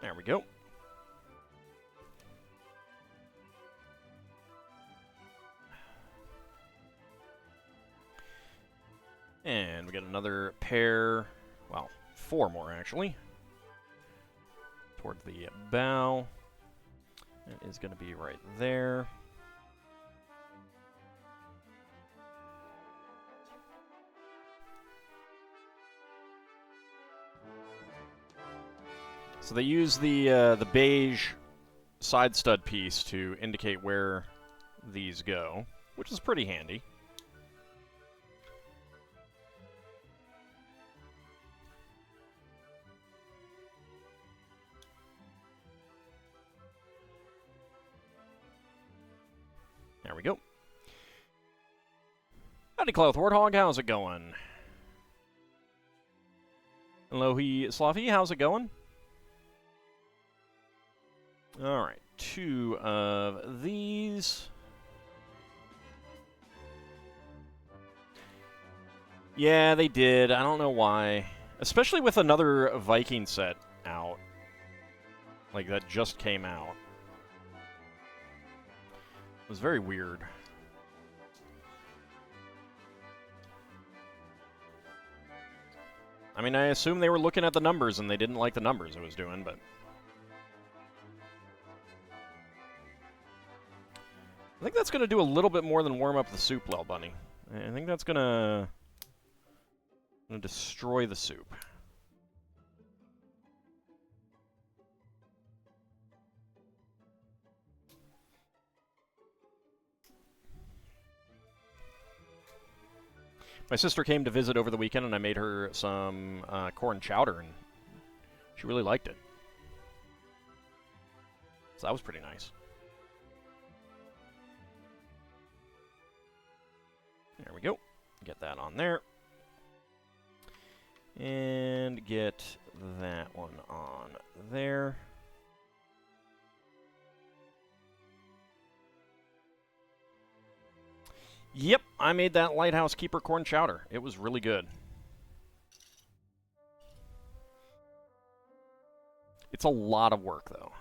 Speaker 1: There we go. And we got another pair, well, 4 more actually, toward the bow. That is going to be right there. So they use the beige side stud piece to indicate where these go, which is pretty handy. There we go. Howdy, Cloth Warthog, how's it going? Alohi Slavi, how's it going? Alright, 2 of these. Yeah, they did. I don't know why. Especially with another Viking set out. Like, that just came out. It was very weird. I mean, I assume they were looking at the numbers and they didn't like the numbers it was doing, but... I think that's going to do a little bit more than warm up the soup, Lel Bunny. I think that's going to destroy the soup. My sister came to visit over the weekend, and I made her some corn chowder, and she really liked it. So that was pretty nice. There we go. Get that on there. And get that one on there. Yep, I made that Lighthouse Keeper corn chowder. It was really good. It's a lot of work, though.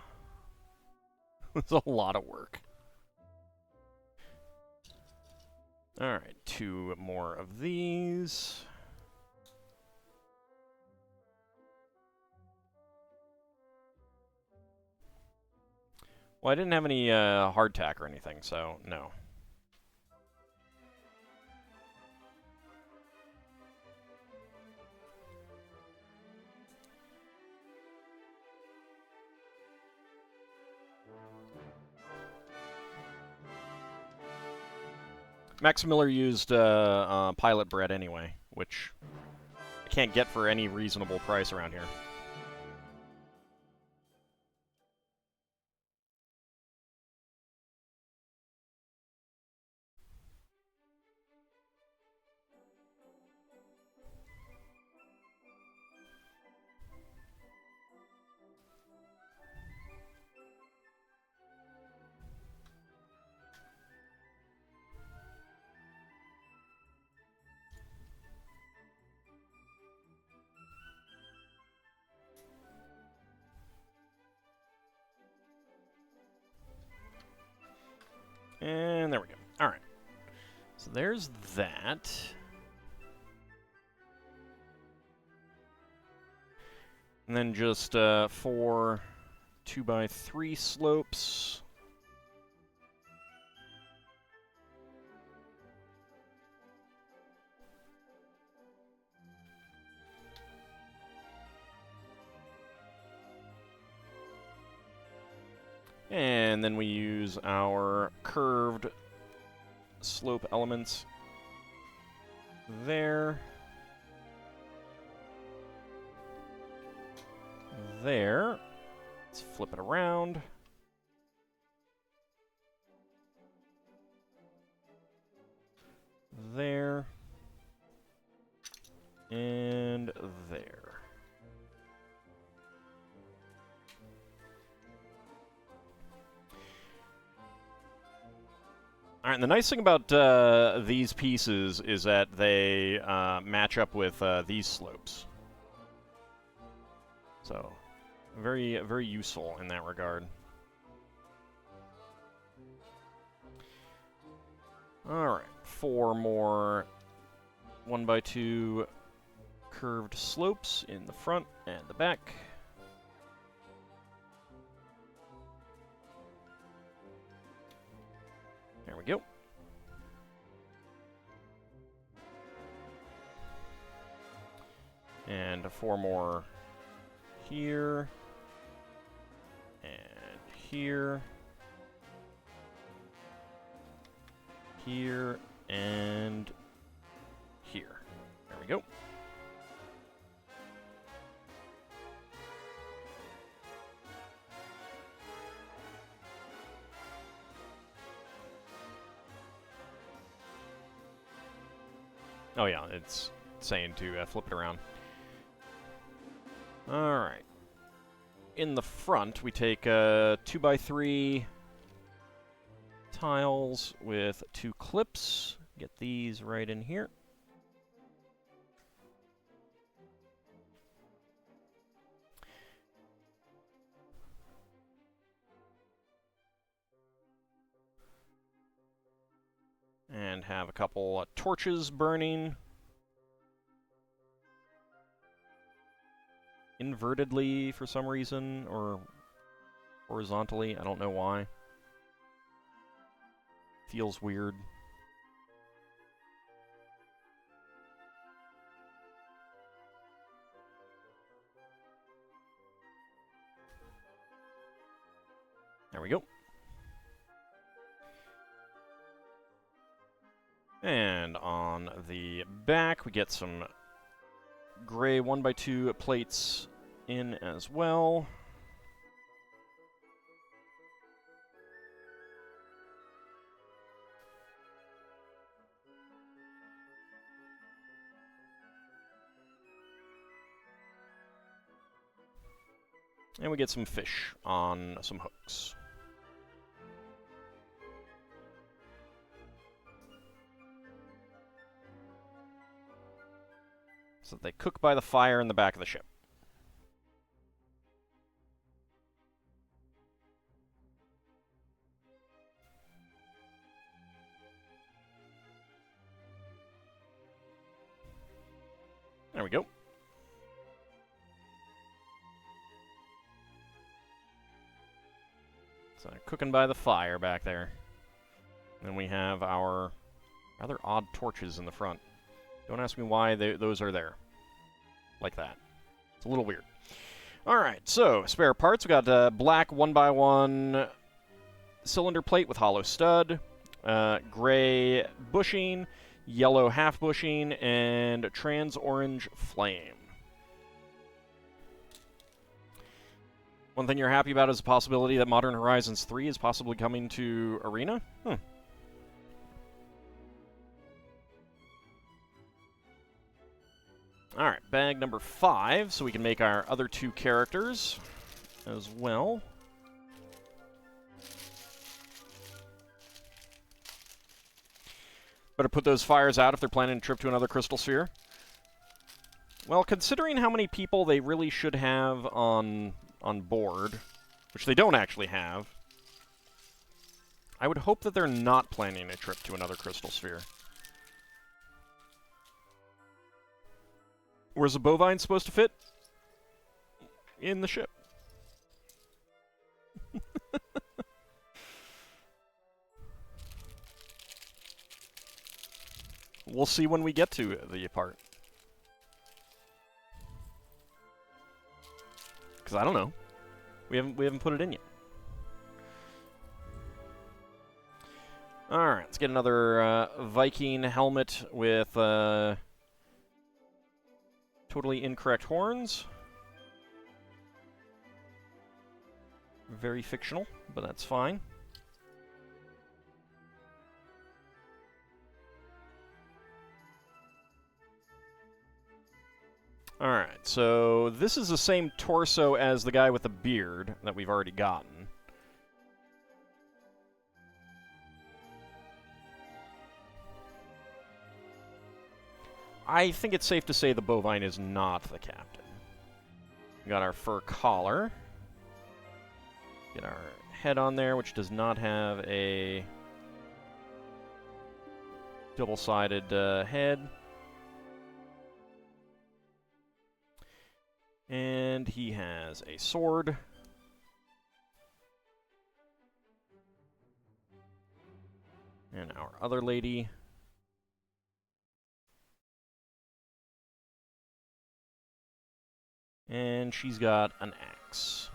Speaker 1: It's a lot of work. Alright, 2 more of these. Well, I didn't have any hardtack or anything, so no. Max Miller used pilot bread anyway, which I can't get for any reasonable price around here. And there we go. All right. So there's that. And then just 4 2x3 slopes. And then we use our curved slope elements there. There. Let's flip it around. There. And there. All right, and the nice thing about these pieces is that they match up with these slopes. So, very, very useful in that regard. All right, 4 more 1x2 curved slopes in the front and the back. There we go. And 4 more here. And here. Here. And here. There we go. Oh yeah, it's saying to flip it around. Alright. In the front, we take 2x3 tiles with 2 clips. Get these right in here. And have a couple torches burning. Invertedly for some reason, or horizontally, I don't know why. Feels weird. There we go. And on the back, we get some gray 1x2 plates in as well. And we get some fish on some hooks. So they cook by the fire in the back of the ship. There we go. So cooking by the fire back there. Then we have our rather odd torches in the front. Don't ask me why those are there. Like that. It's a little weird. Alright, so spare parts. We got black 1x1 cylinder plate with hollow stud. Gray bushing, yellow half bushing, and trans-orange flame. One thing you're happy about is the possibility that Modern Horizons 3 is possibly coming to Arena? Alright, bag number 5, so we can make our other 2 characters as well. Better put those fires out if they're planning a trip to another crystal sphere. Well, considering how many people they really should have on board, which they don't actually have, I would hope that they're not planning a trip to another crystal sphere. Where's the bovine supposed to fit? In the ship. We'll see when we get to the part. Because I don't know. We haven't put it in yet. Alright, let's get another Viking helmet with totally incorrect horns. Very fictional, but that's fine. Alright, so this is the same torso as the guy with the beard that we've already gotten. I think it's safe to say the bovine is not the captain. We got our fur collar. Get our head on there, which does not have a double-sided head. And he has a sword. And our other lady. And she's got an axe.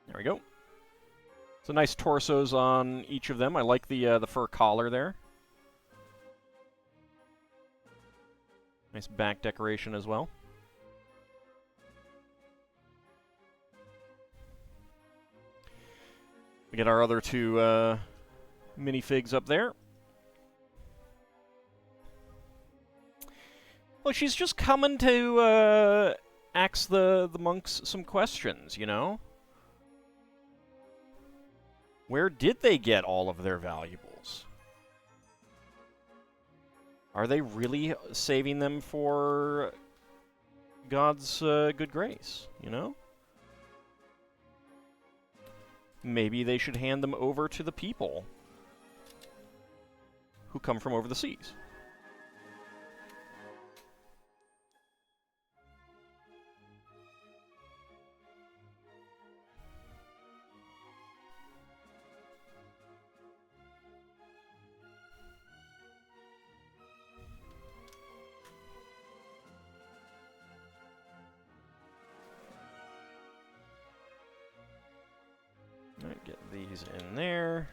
Speaker 1: There we go. So nice torsos on each of them. I like the fur collar there. Nice back decoration as well. We get our other 2 minifigs up there. Well, she's just coming to ask the monks some questions, you know? Where did they get all of their valuables? Are they really saving them for God's good grace, you know? Maybe they should hand them over to the people who come from over the seas. Alright, get these in there.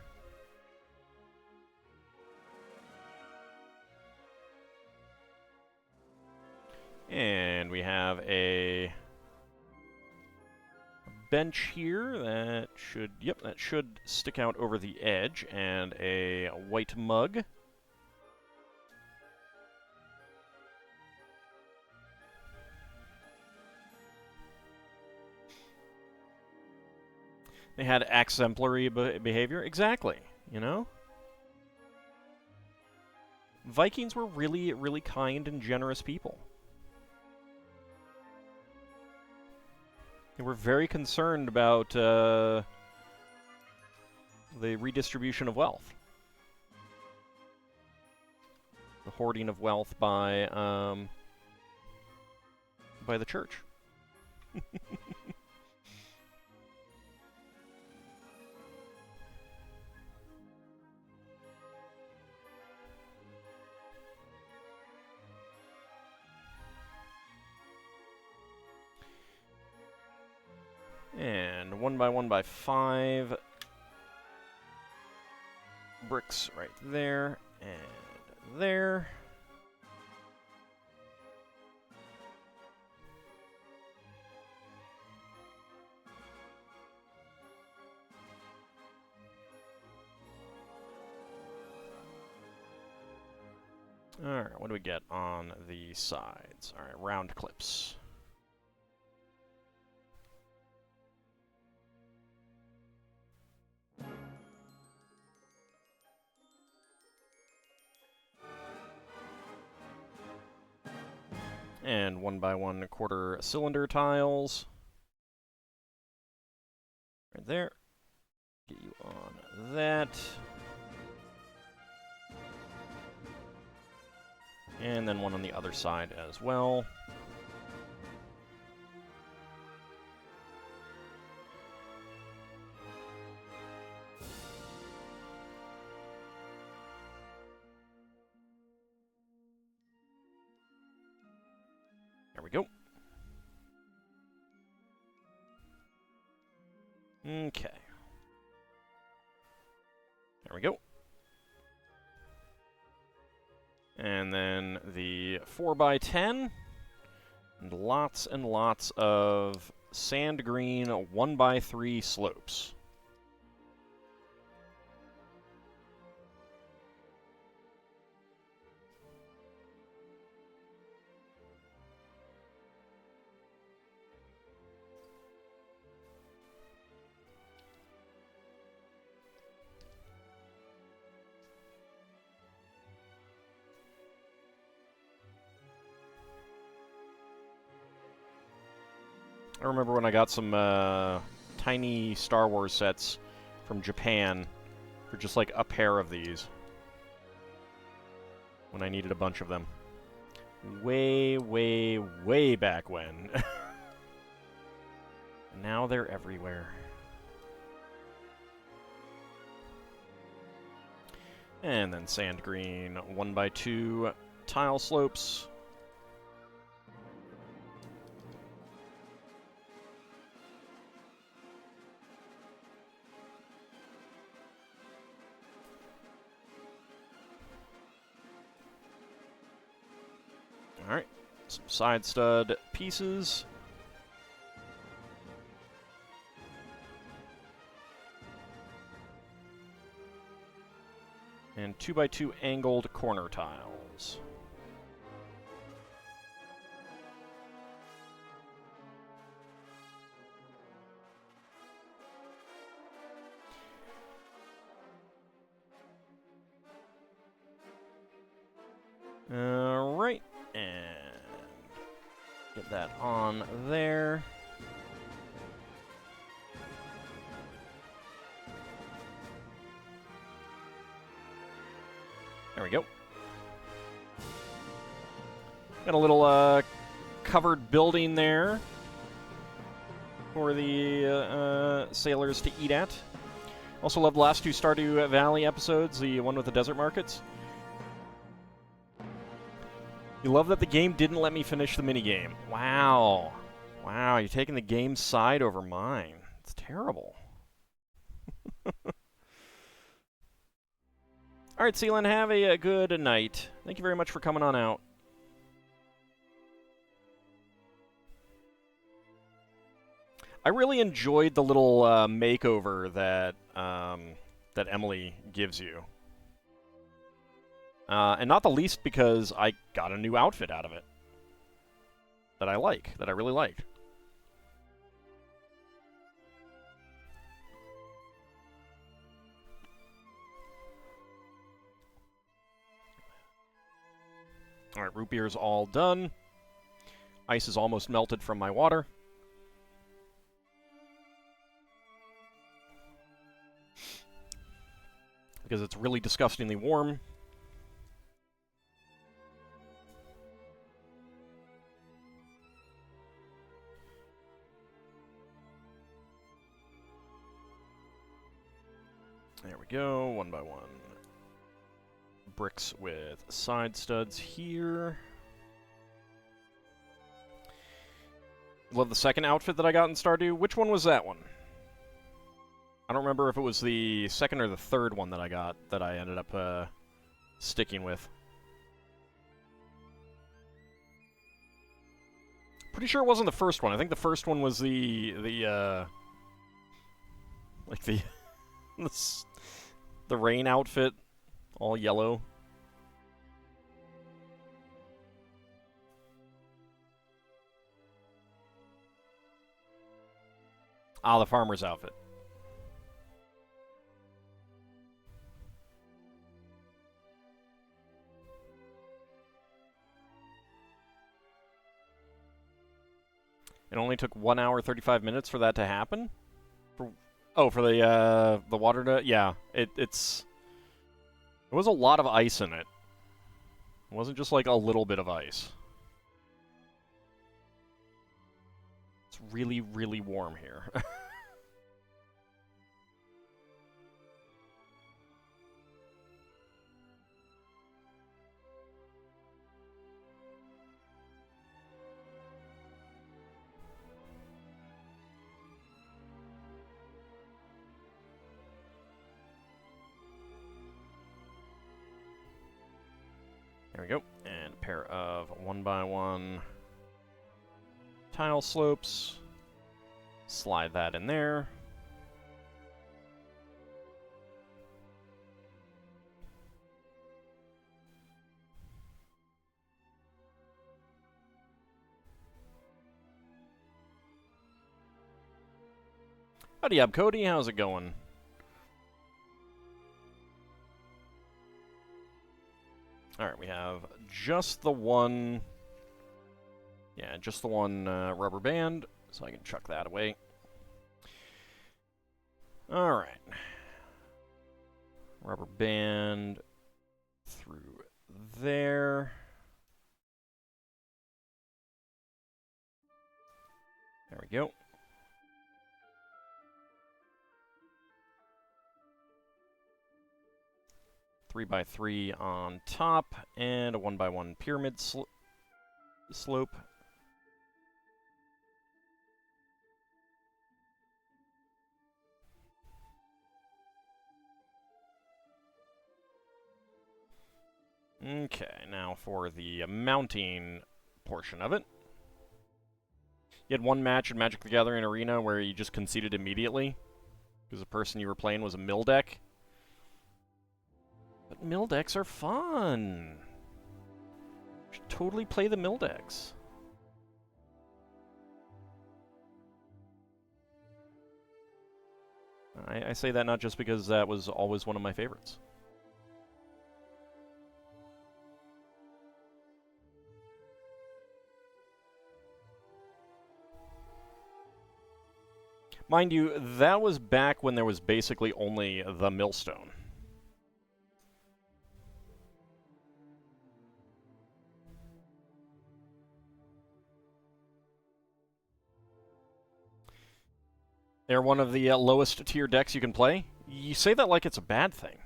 Speaker 1: And we have a bench here that should, that should stick out over the edge, and a white mug. They had exemplary behavior. Exactly, you know? Vikings were really, really kind and generous people. They were very concerned about the redistribution of wealth. The hoarding of wealth by the church. 1 by 1 by 5 bricks right there and there. Alright, what do we get on the sides? Alright, round clips. And 1 by 1 quarter cylinder tiles. Right there. Get you on that. And then one on the other side as well. There we go. Okay. There we go. And then the 4x10, and lots of sand green 1x3 slopes. I remember when I got some tiny Star Wars sets from Japan for just like a pair of these when I needed a bunch of them. Way back when. Now they're everywhere. And then sand green 1x2 tile slopes. Alright, some side stud pieces. And 2x2 angled corner tiles. Alright. And get that on there. There we go. Got a little covered building there for the sailors to eat at. Also loved the last two Stardew Valley episodes, the one with the desert markets. You love that the game didn't let me finish the minigame. Wow. Wow, you're taking the game's side over mine. It's terrible. Alright, Seelan, have a good night. Thank you very much for coming on out. I really enjoyed the little makeover that that Emily gives you. And not the least because I got a new outfit out of it. That I really like. Alright, root beer's all done. Ice is almost melted from my water. Because it's really disgustingly warm. There we go, 1 by 1. Bricks with side studs here. Love the second outfit that I got in Stardew. Which one was that one? I don't remember if it was the second or the third one that I got that I ended up sticking with. Pretty sure it wasn't the first one. I think the first one was the the rain outfit, all yellow. Ah, the farmer's outfit. It only took 1 hour 35 minutes for that to happen. For the water to it was a lot of ice in it. It wasn't just like a little bit of ice. It's really, really warm here. There we go. And a pair of 1x1 tile slopes. Slide that in there. Howdy up, Cody. How's it going? Alright, we have just the one... Yeah, just the one rubber band, so I can chuck that away. Alright. Rubber band through there. There we go. Three by 3 on top, and a 1x1 pyramid slope. Okay, now for the mounting portion of it. You had one match in Magic the Gathering Arena where you just conceded immediately because the person you were playing was a mill deck. But mill decks are fun. You should totally play the mill decks. I say that not just because that was always one of my favorites. Mind you, that was back when there was basically only the millstone. They're one of the lowest tier decks you can play. You say that like it's a bad thing.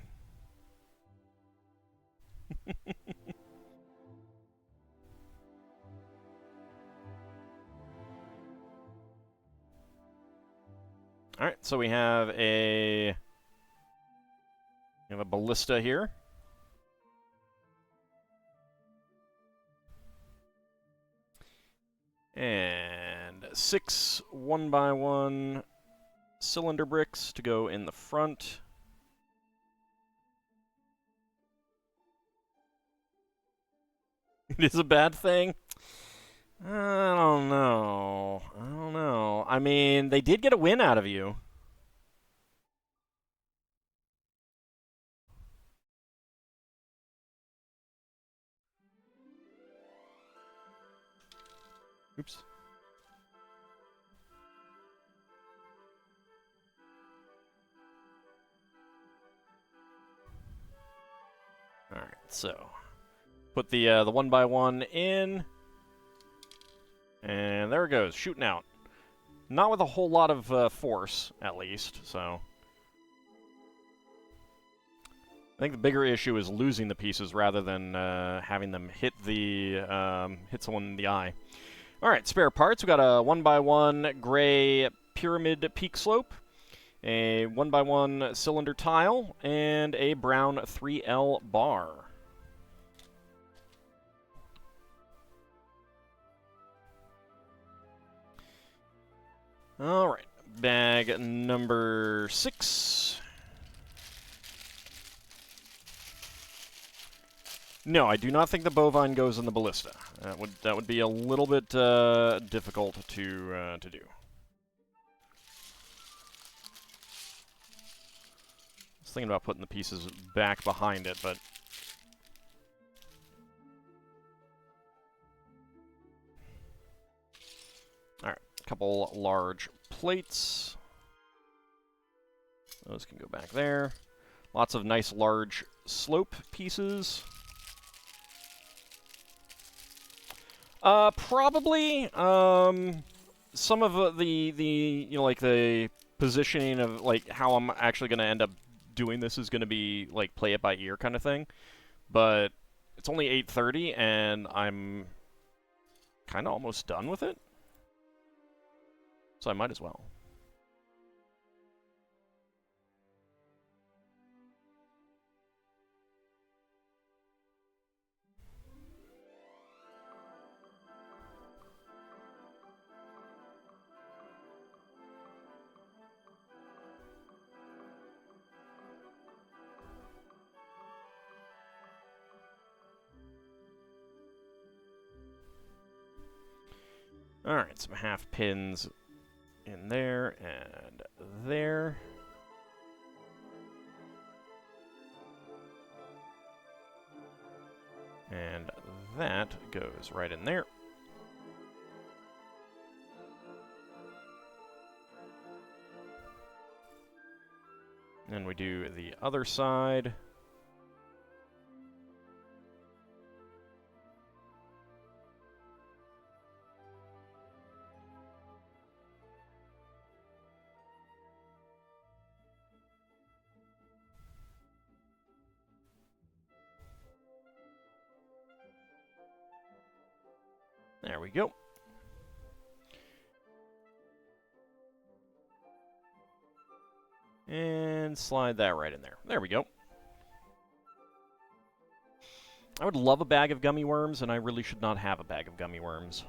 Speaker 1: Alright, so we have a ballista here. And 6 1x1 cylinder bricks to go in the front. It is a bad thing? I don't know. I mean, they did get a win out of you. Oops. All right, so put the 1x1 in, and there it goes, shooting out. Not with a whole lot of force, at least. So I think the bigger issue is losing the pieces rather than having them hit hit someone in the eye. All right, spare parts. We got a 1x1 gray pyramid peak slope. a 1x1 cylinder tile, and a brown 3L bar. Alright, bag number 6. No, I do not think the bovine goes in the ballista. That would be a little bit difficult to do. I was thinking about putting the pieces back behind it, but all right, a couple large plates. Those can go back there. Lots of nice large slope pieces. Probably, some of the you know, like, the positioning of, like, how I'm actually going to end up doing this is going to be, like, play it by ear kind of thing. But it's only 8:30, and I'm kind of almost done with it. So I might as well. Alright, some half pins in there and there. And that goes right in there. And we do the other side. There we go. And slide that right in there. There we go. I would love a bag of gummy worms, and I really should not have a bag of gummy worms.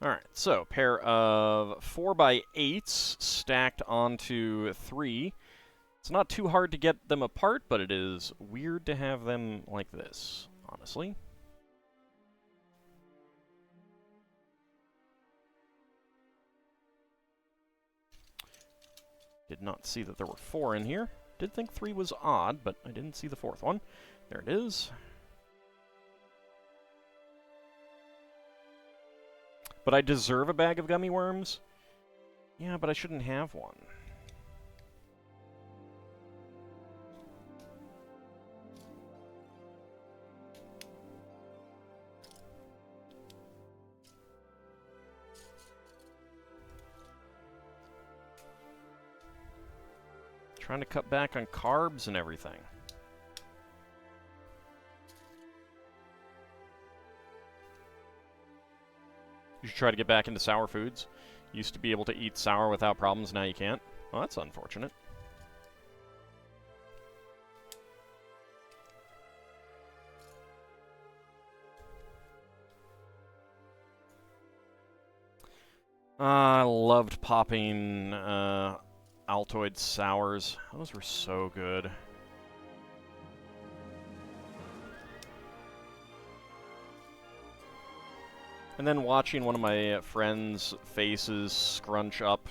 Speaker 1: Alright, so pair of 4x8s stacked onto 3. It's not too hard to get them apart, but it is weird to have them like this, honestly. Did not see that there were 4 in here. Did think 3 was odd, but I didn't see the 4th one. There it is. But I deserve a bag of gummy worms? Yeah, but I shouldn't have one. Trying to cut back on carbs and everything. You should try to get back into sour foods. Used to be able to eat sour without problems, now you can't. Well, that's unfortunate. I loved popping Altoid sours. Those were so good. And then watching one of my friends' faces scrunch up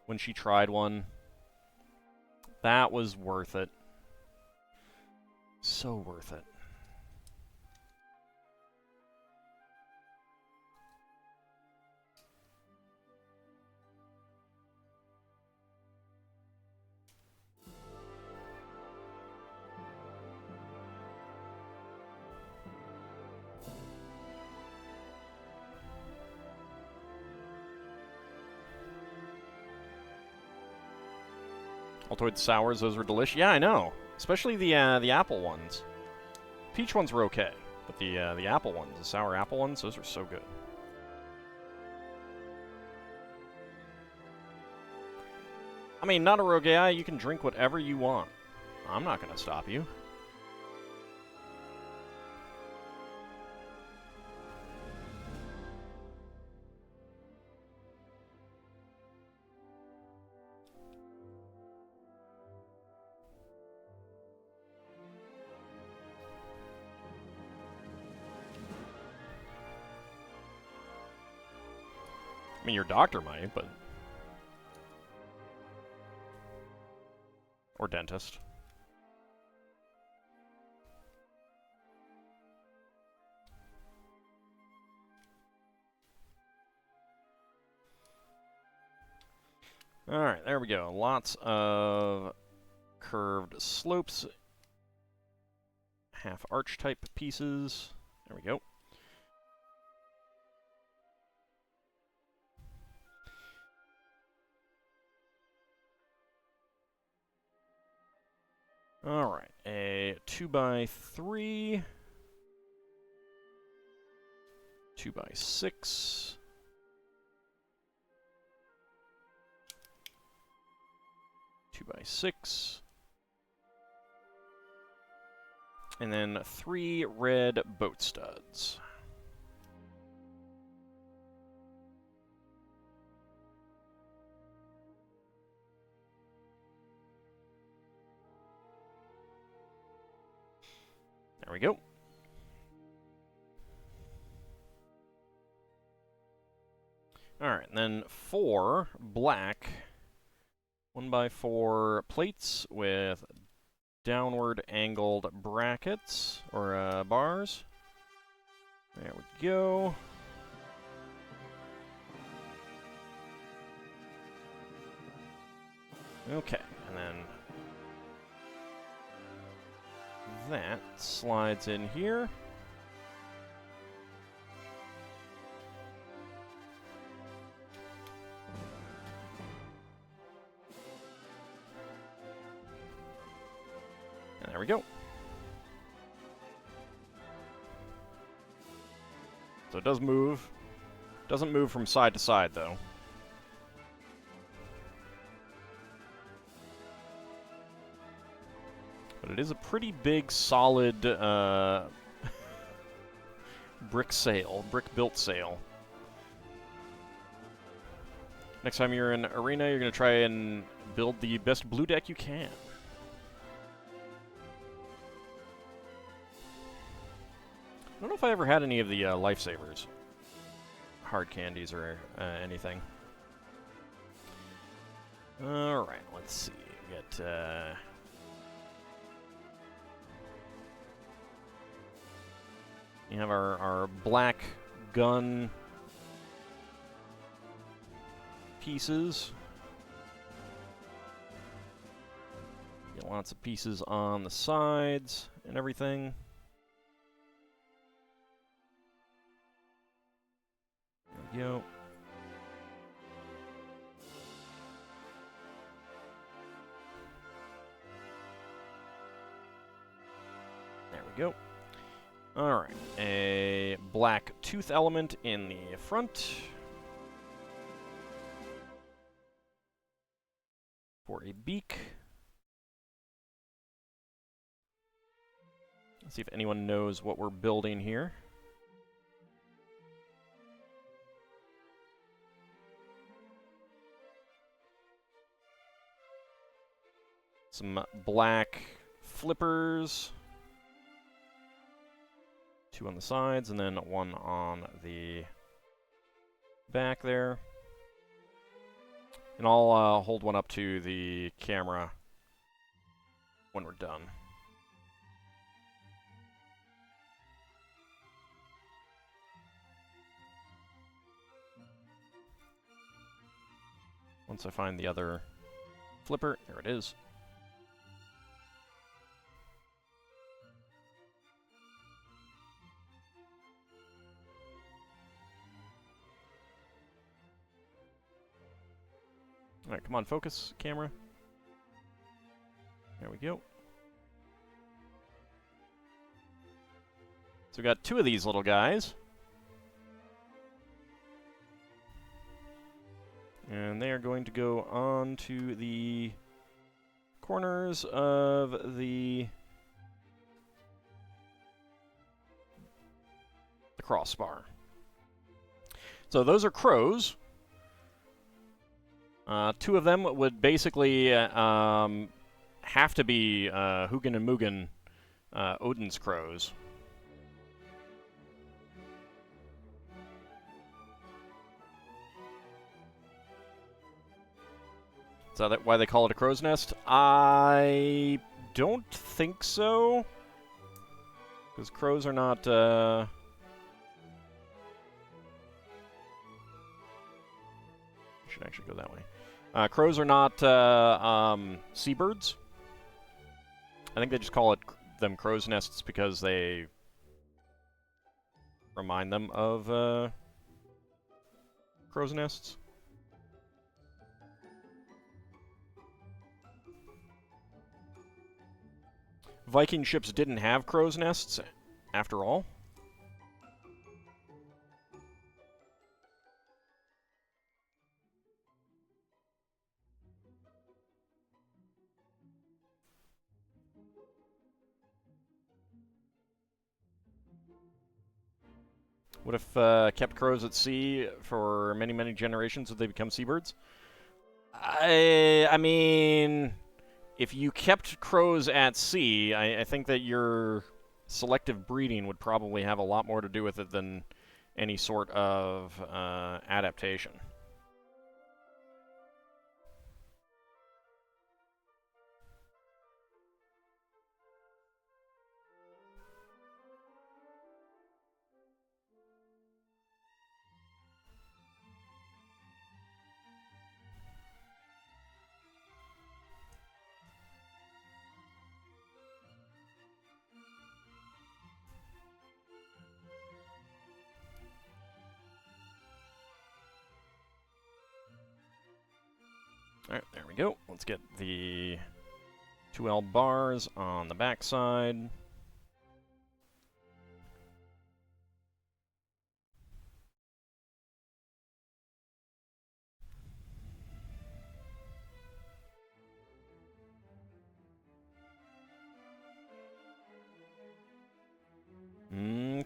Speaker 1: when she tried one. That was worth it. So worth it. Altoid sours, those were delicious. Yeah, I know. Especially the apple ones. Peach ones were okay. But the apple ones, the sour apple ones, those are so good. I mean, not a rogue AI, you can drink whatever you want. I'm not going to stop you. I mean, your doctor might, but... Or dentist. Alright, there we go. Lots of curved slopes. Half arch type pieces. There we go. Alright, a 2x3, 2x6, 2x6, and then 3 red boat studs. There we go. Alright, and then 4 black 1x4 plates with downward angled brackets, or bars. There we go. Okay, and then that slides in here. And there we go. So it does move. Doesn't move from side to side, though. But it is a pretty big, solid brick sail, brick-built sail. Next time you're in Arena, you're going to try and build the best blue deck you can. I don't know if I ever had any of the lifesavers. Hard candies or anything. Alright, let's see. We got... You have our black gun pieces. Get lots of pieces on the sides and everything. There we go. There we go. Alright, a black tooth element in the front. For a beak. Let's see if anyone knows what we're building here. Some black flippers. 2 on the sides, and then 1 on the back there. And I'll hold one up to the camera when we're done. Once I find the other flipper, there it is. Alright, come on, focus, camera. There we go. So we got 2 of these little guys. And they are going to go on to the corners of the crossbar. So those are crows. 2 of them would basically have to be Hugin and Mugen, Odin's crows. Is that why they call it a crow's nest? I don't think so. Because crows are not... should actually go that way. Crows are not seabirds. I think they just call them crow's nests because they remind them of crow's nests. Viking ships didn't have crow's nests, after all. What if kept crows at sea for many, many generations, would they become seabirds? I mean, if you kept crows at sea, I think that your selective breeding would probably have a lot more to do with it than any sort of adaptation. Alright, there we go. Let's get the 2L bars on the backside.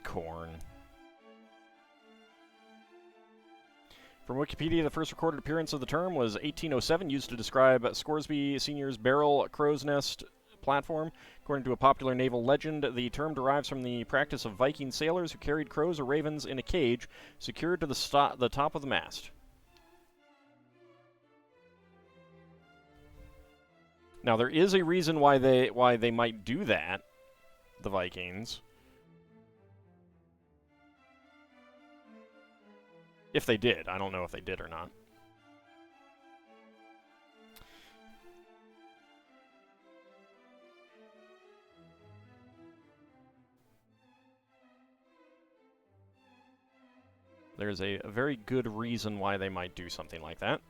Speaker 1: Corn. From Wikipedia, the first recorded appearance of the term was 1807, used to describe Scoresby Sr.'s barrel crow's nest platform. According to a popular naval legend, the term derives from the practice of Viking sailors who carried crows or ravens in a cage secured to the top of the mast. Now, there is a reason why they might do that, the Vikings. If they did. I don't know if they did or not. There's a very good reason why they might do something like that.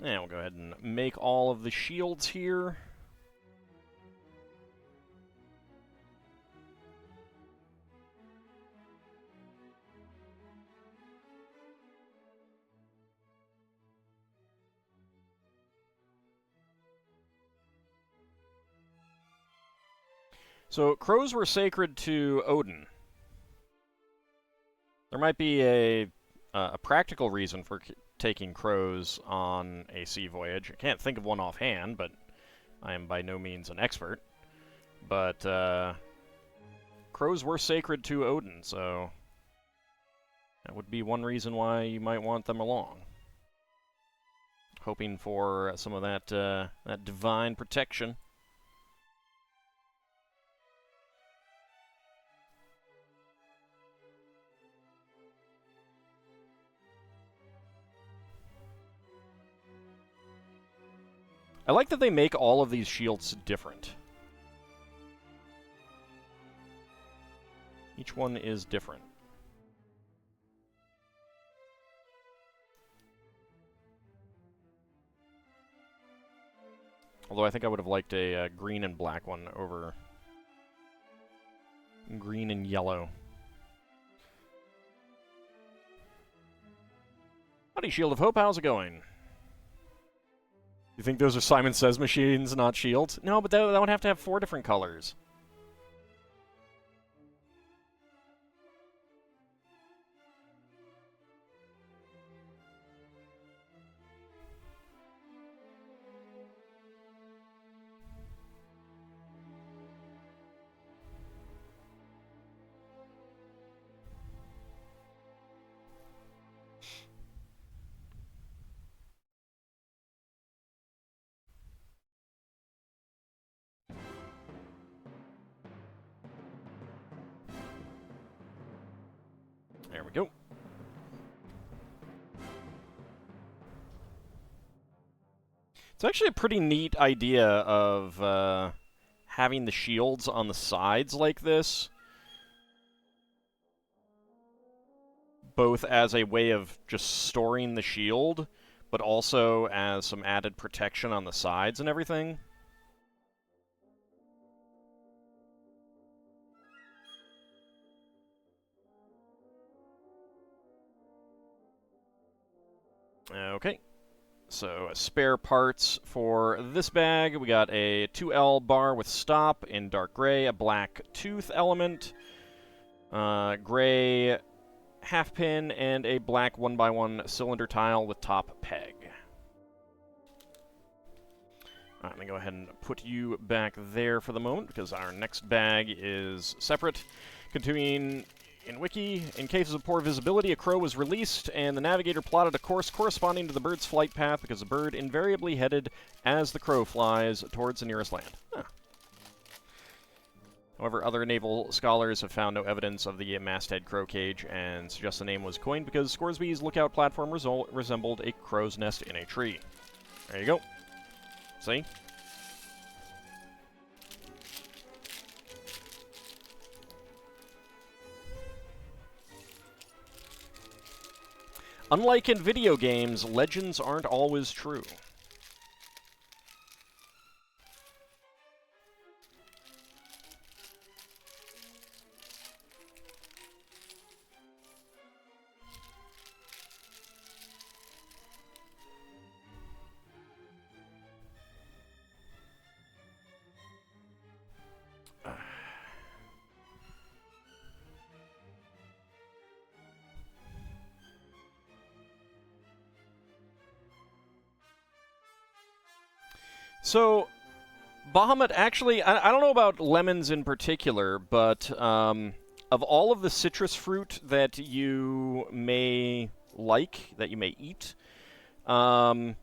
Speaker 1: And we'll go ahead and make all of the shields here. So, crows were sacred to Odin. There might be a practical reason for taking crows on a sea voyage. I can't think of one offhand, but I am by no means an expert. But crows were sacred to Odin, so that would be one reason why you might want them along. Hoping for some of that that divine protection. I like that they make all of these shields different. Each one is different. Although I think I would have liked a green and black one over green and yellow. Howdy, Shield of Hope, how's it going? You think those are Simon Says machines, not shields? No, but that would have to have 4 different colors. There we go. It's actually a pretty neat idea of having the shields on the sides like this, both as a way of just storing the shield, but also as some added protection on the sides and everything. Okay, so spare parts for this bag. We got a 2L bar with stop in dark gray, a black tooth element, gray half pin, and a black 1x1 cylinder tile with top peg. Alright, I'm going to go ahead and put you back there for the moment, because our next bag is separate. Continuing in Wiki, in cases of poor visibility, a crow was released, and the navigator plotted a course corresponding to the bird's flight path, because the bird invariably headed as the crow flies towards the nearest land. Huh. However, other naval scholars have found no evidence of the masthead crow cage, and suggest the name was coined because Scoresby's lookout platform resembled a crow's nest in a tree. There you go. See? Unlike in video games, legends aren't always true. So, Bahamut, actually, I don't know about lemons in particular, but of all of the citrus fruit that you may like, that you may eat, there's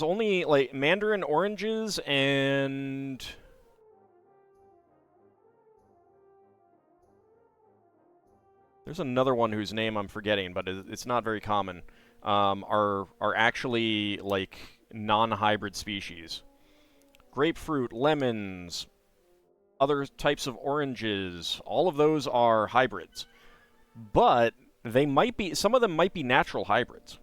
Speaker 1: only, like, mandarin oranges and... There's another one whose name I'm forgetting, but it's not very common, are actually, like, non-hybrid species. Grapefruit, lemons, other types of oranges, all of those are hybrids. But they might be, some of them might be natural hybrids.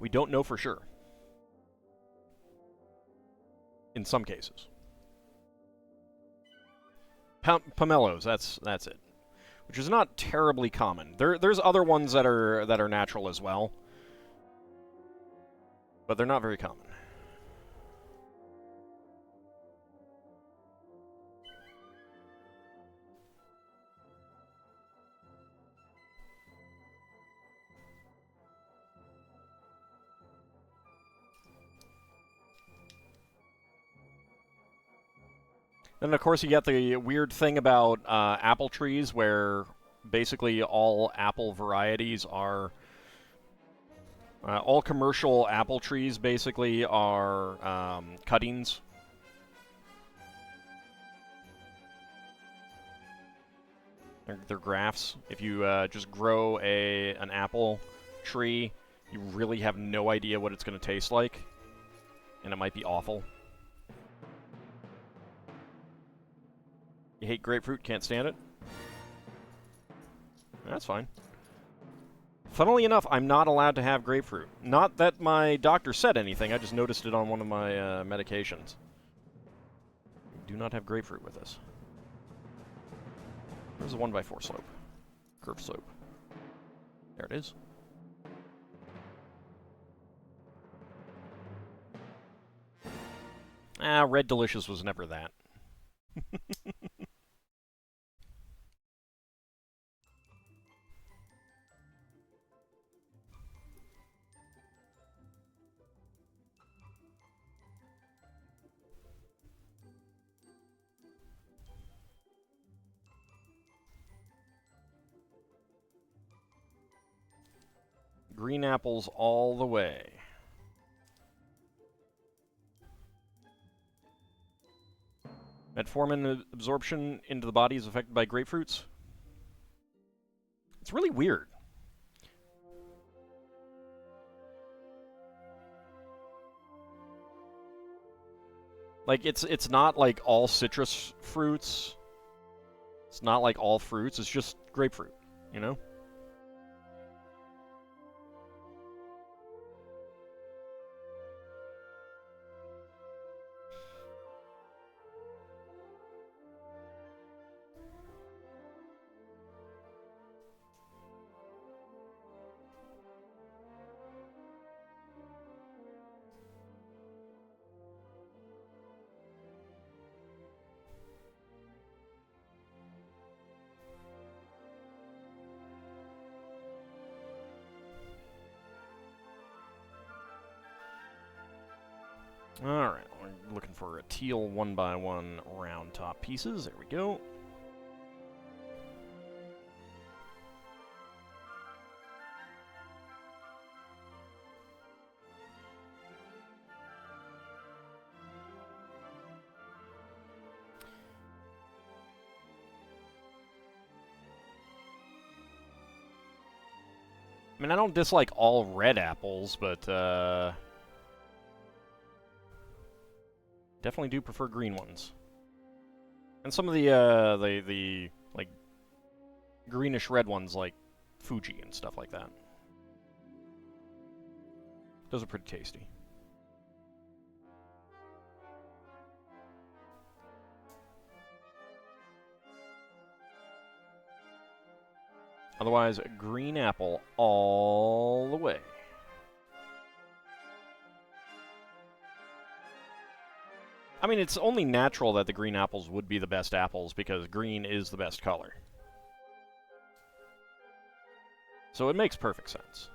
Speaker 1: We don't know for sure. In some cases. Pomelos, that's it. Which is not terribly common. There's other ones that are natural as well, but they're not very common. And of course you get the weird thing about apple trees where basically all apple varieties are... all commercial apple trees basically are cuttings. They're grafts. If you just grow an apple tree, you really have no idea what it's going to taste like, and it might be awful. You hate grapefruit, can't stand it? That's fine. Funnily enough, I'm not allowed to have grapefruit. Not that my doctor said anything, I just noticed it on one of my medications. We do not have grapefruit with us. Where's the 1x4 slope? Curve slope. There it is. Ah, Red Delicious was never that. Green apples all the way. Metformin absorption into the body is affected by grapefruits? It's really weird. Like, it's not like all citrus fruits. It's not like all fruits, it's just grapefruit, you know? Alright, we're looking for a teal 1x1 round top pieces. There we go. I mean, I don't dislike all red apples, but, definitely do prefer green ones. And some of the like, greenish red ones, like Fuji and stuff like that. Those are pretty tasty. Otherwise, green apple all the way. I mean, it's only natural that the green apples would be the best apples because green is the best color. So it makes perfect sense.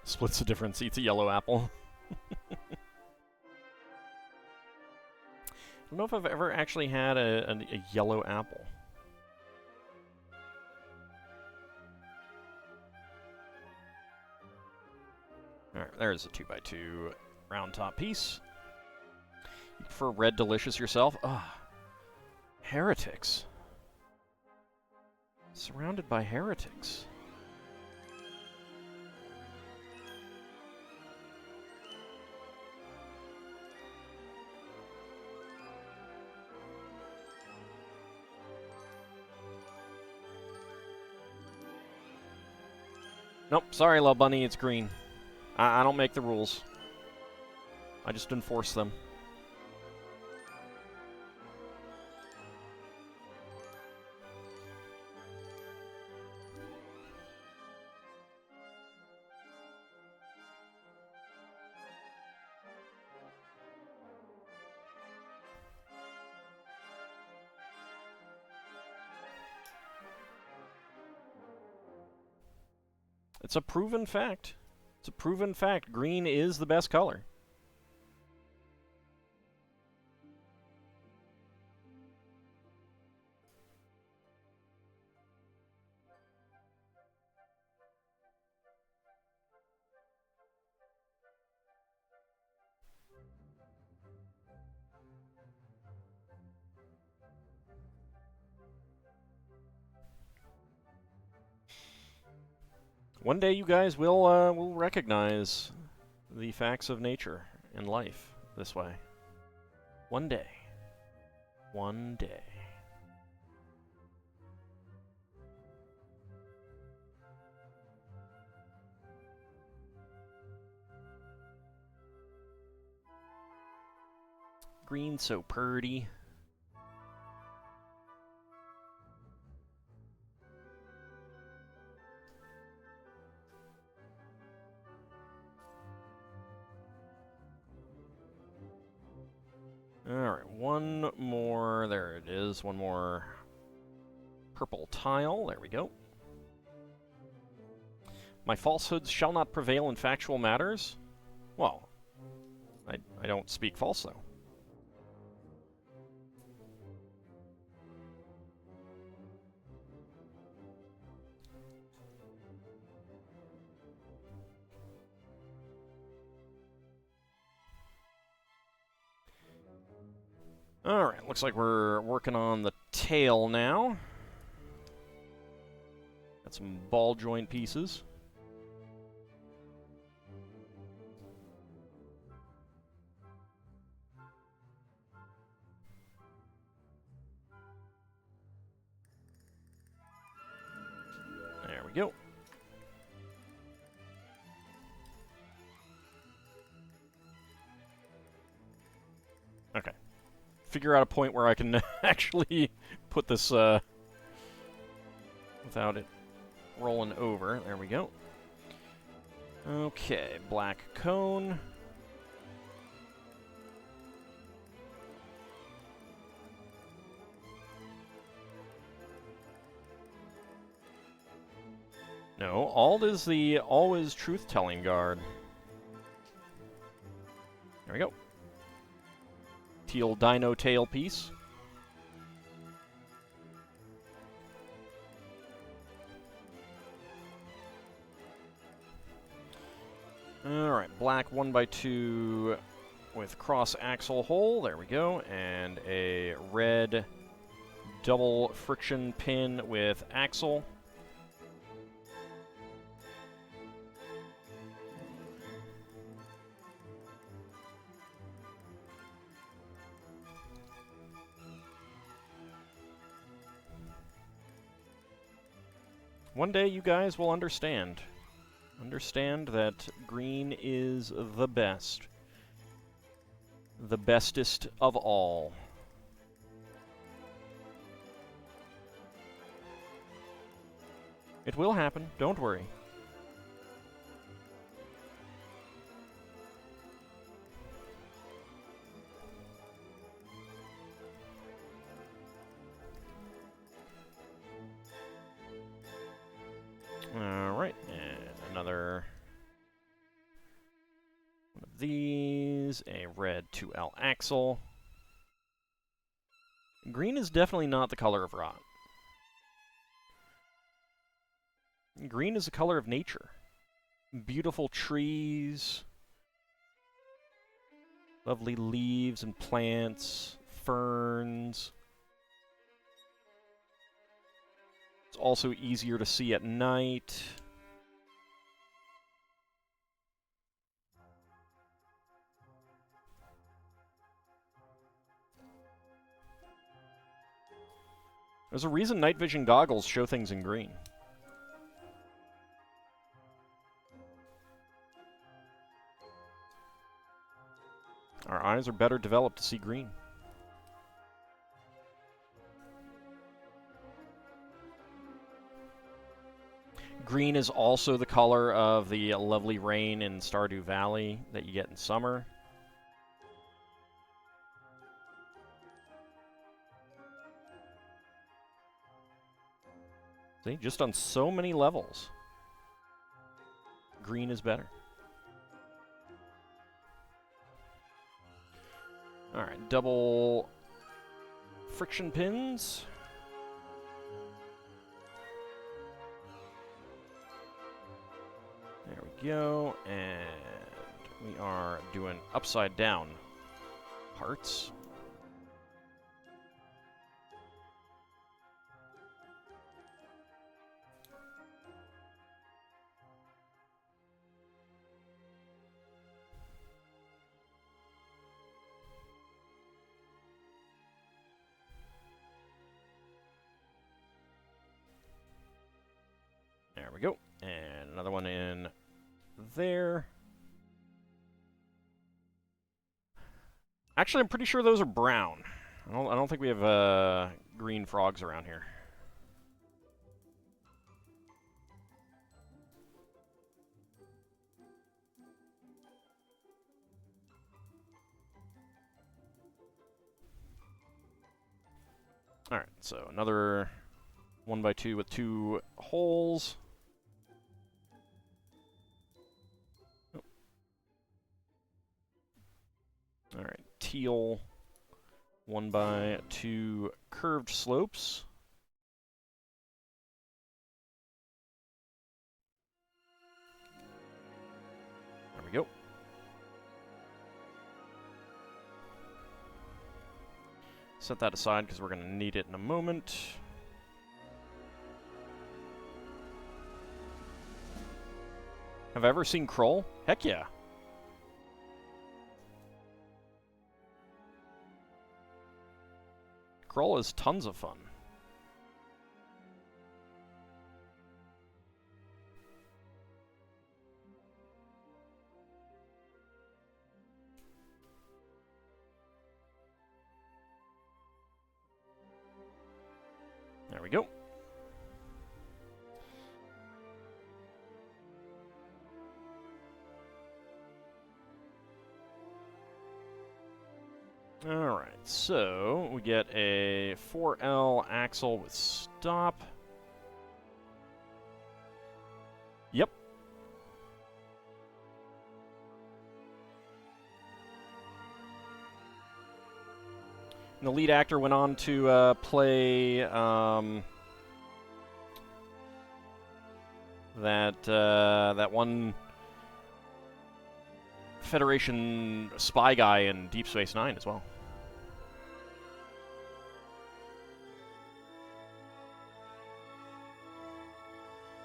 Speaker 1: Splits the difference, eats a yellow apple. I don't know if I've ever actually had a yellow apple. Alright, there's a 2x2 round top piece. You prefer Red Delicious yourself? Ah, heretics. Surrounded by heretics. Nope, sorry, Love Bunny, it's green. I don't make the rules. I just enforce them. It's a proven fact. It's a proven fact. Green is the best color. One day you guys will recognize the facts of nature and life this way. One day. One day. Green so purty. Alright, one more. There it is. One more purple tile. There we go. My falsehoods shall not prevail in factual matters? Well, I don't speak false, though. Alright, looks like we're working on the tail now. Got some ball joint pieces. There we go. Okay. Figure out a point where I can actually put this without it rolling over. There we go. Okay, black cone. No, Ald is the always truth-telling guard. There we go. Teal dino tail piece. Alright, black 1x2 with cross axle hole. There we go. And a red double friction pin with axle. One day you guys will understand. Understand that green is the best. The bestest of all. It will happen, don't worry. Alright, and another one of these, a red 2L axle. Green is definitely not the color of rot. Green is the color of nature. Beautiful trees, lovely leaves and plants, ferns. It's also easier to see at night. There's a reason night vision goggles show things in green. Our eyes are better developed to see green. Green is also the color of the lovely rain in Stardew Valley that you get in summer. See, just on so many levels, green is better. Alright, double friction pins. There we go, and we are doing upside down parts. we go. And another one in there. Actually, I'm pretty sure those are brown. I don't think we have green frogs around here. Alright, so another 1x2 with 2 holes. Oh. Alright, teal 1x2 curved slopes. There we go. Set that aside because we're going to need it in a moment. Have I ever seen Kroll? Heck yeah. Kroll is tons of fun. There we go. Alright, so we get a 4L axle with stop. Yep. And the lead actor went on to play that one Federation spy guy in Deep Space Nine as well.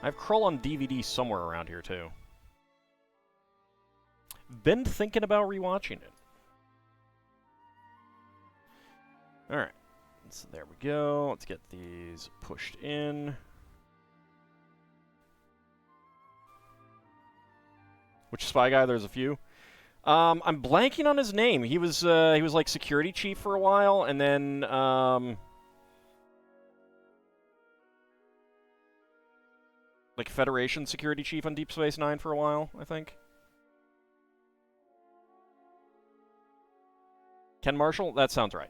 Speaker 1: I have Krull on DVD somewhere around here too. Been thinking about rewatching it. Alright, so there we go. Let's get these pushed in. Which spy guy? There's a few. I'm blanking on his name. He was like security chief for a while, and then like Federation security chief on Deep Space Nine for a while, I think. Ken Marshall? That sounds right.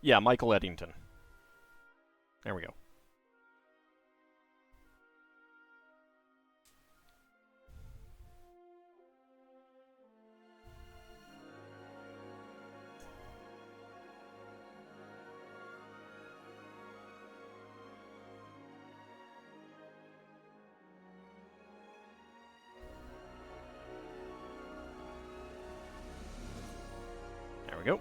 Speaker 1: Yeah, Michael Eddington. There we go. There we go.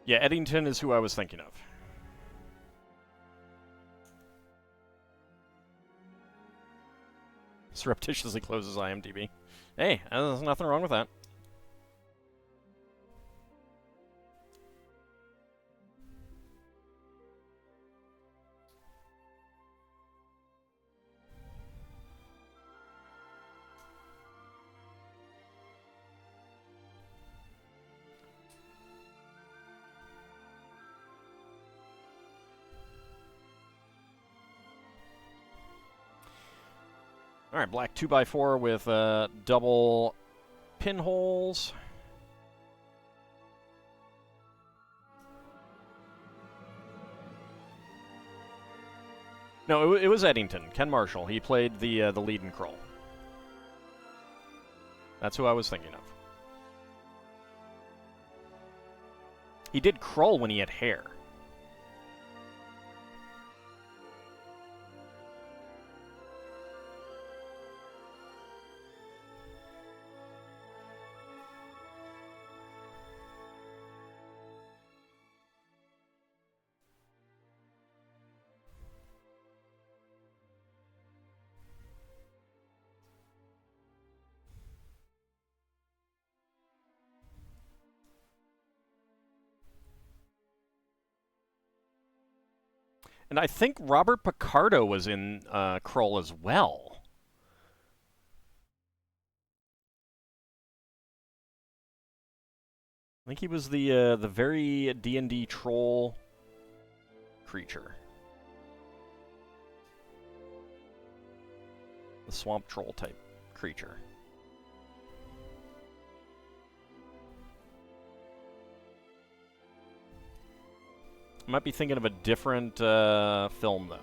Speaker 1: Yeah, Eddington is who I was thinking of. Surreptitiously closes IMDb. Hey, there's nothing wrong with that. Alright, black 2x4 with double pinholes. No, it was Eddington, Ken Marshall. He played the lead in Krull. That's who I was thinking of. He did Krull when he had hair. And I think Robert Picardo was in Krull as well. I think he was the very D&D troll creature. The swamp troll type creature. I might be thinking of a different film, though.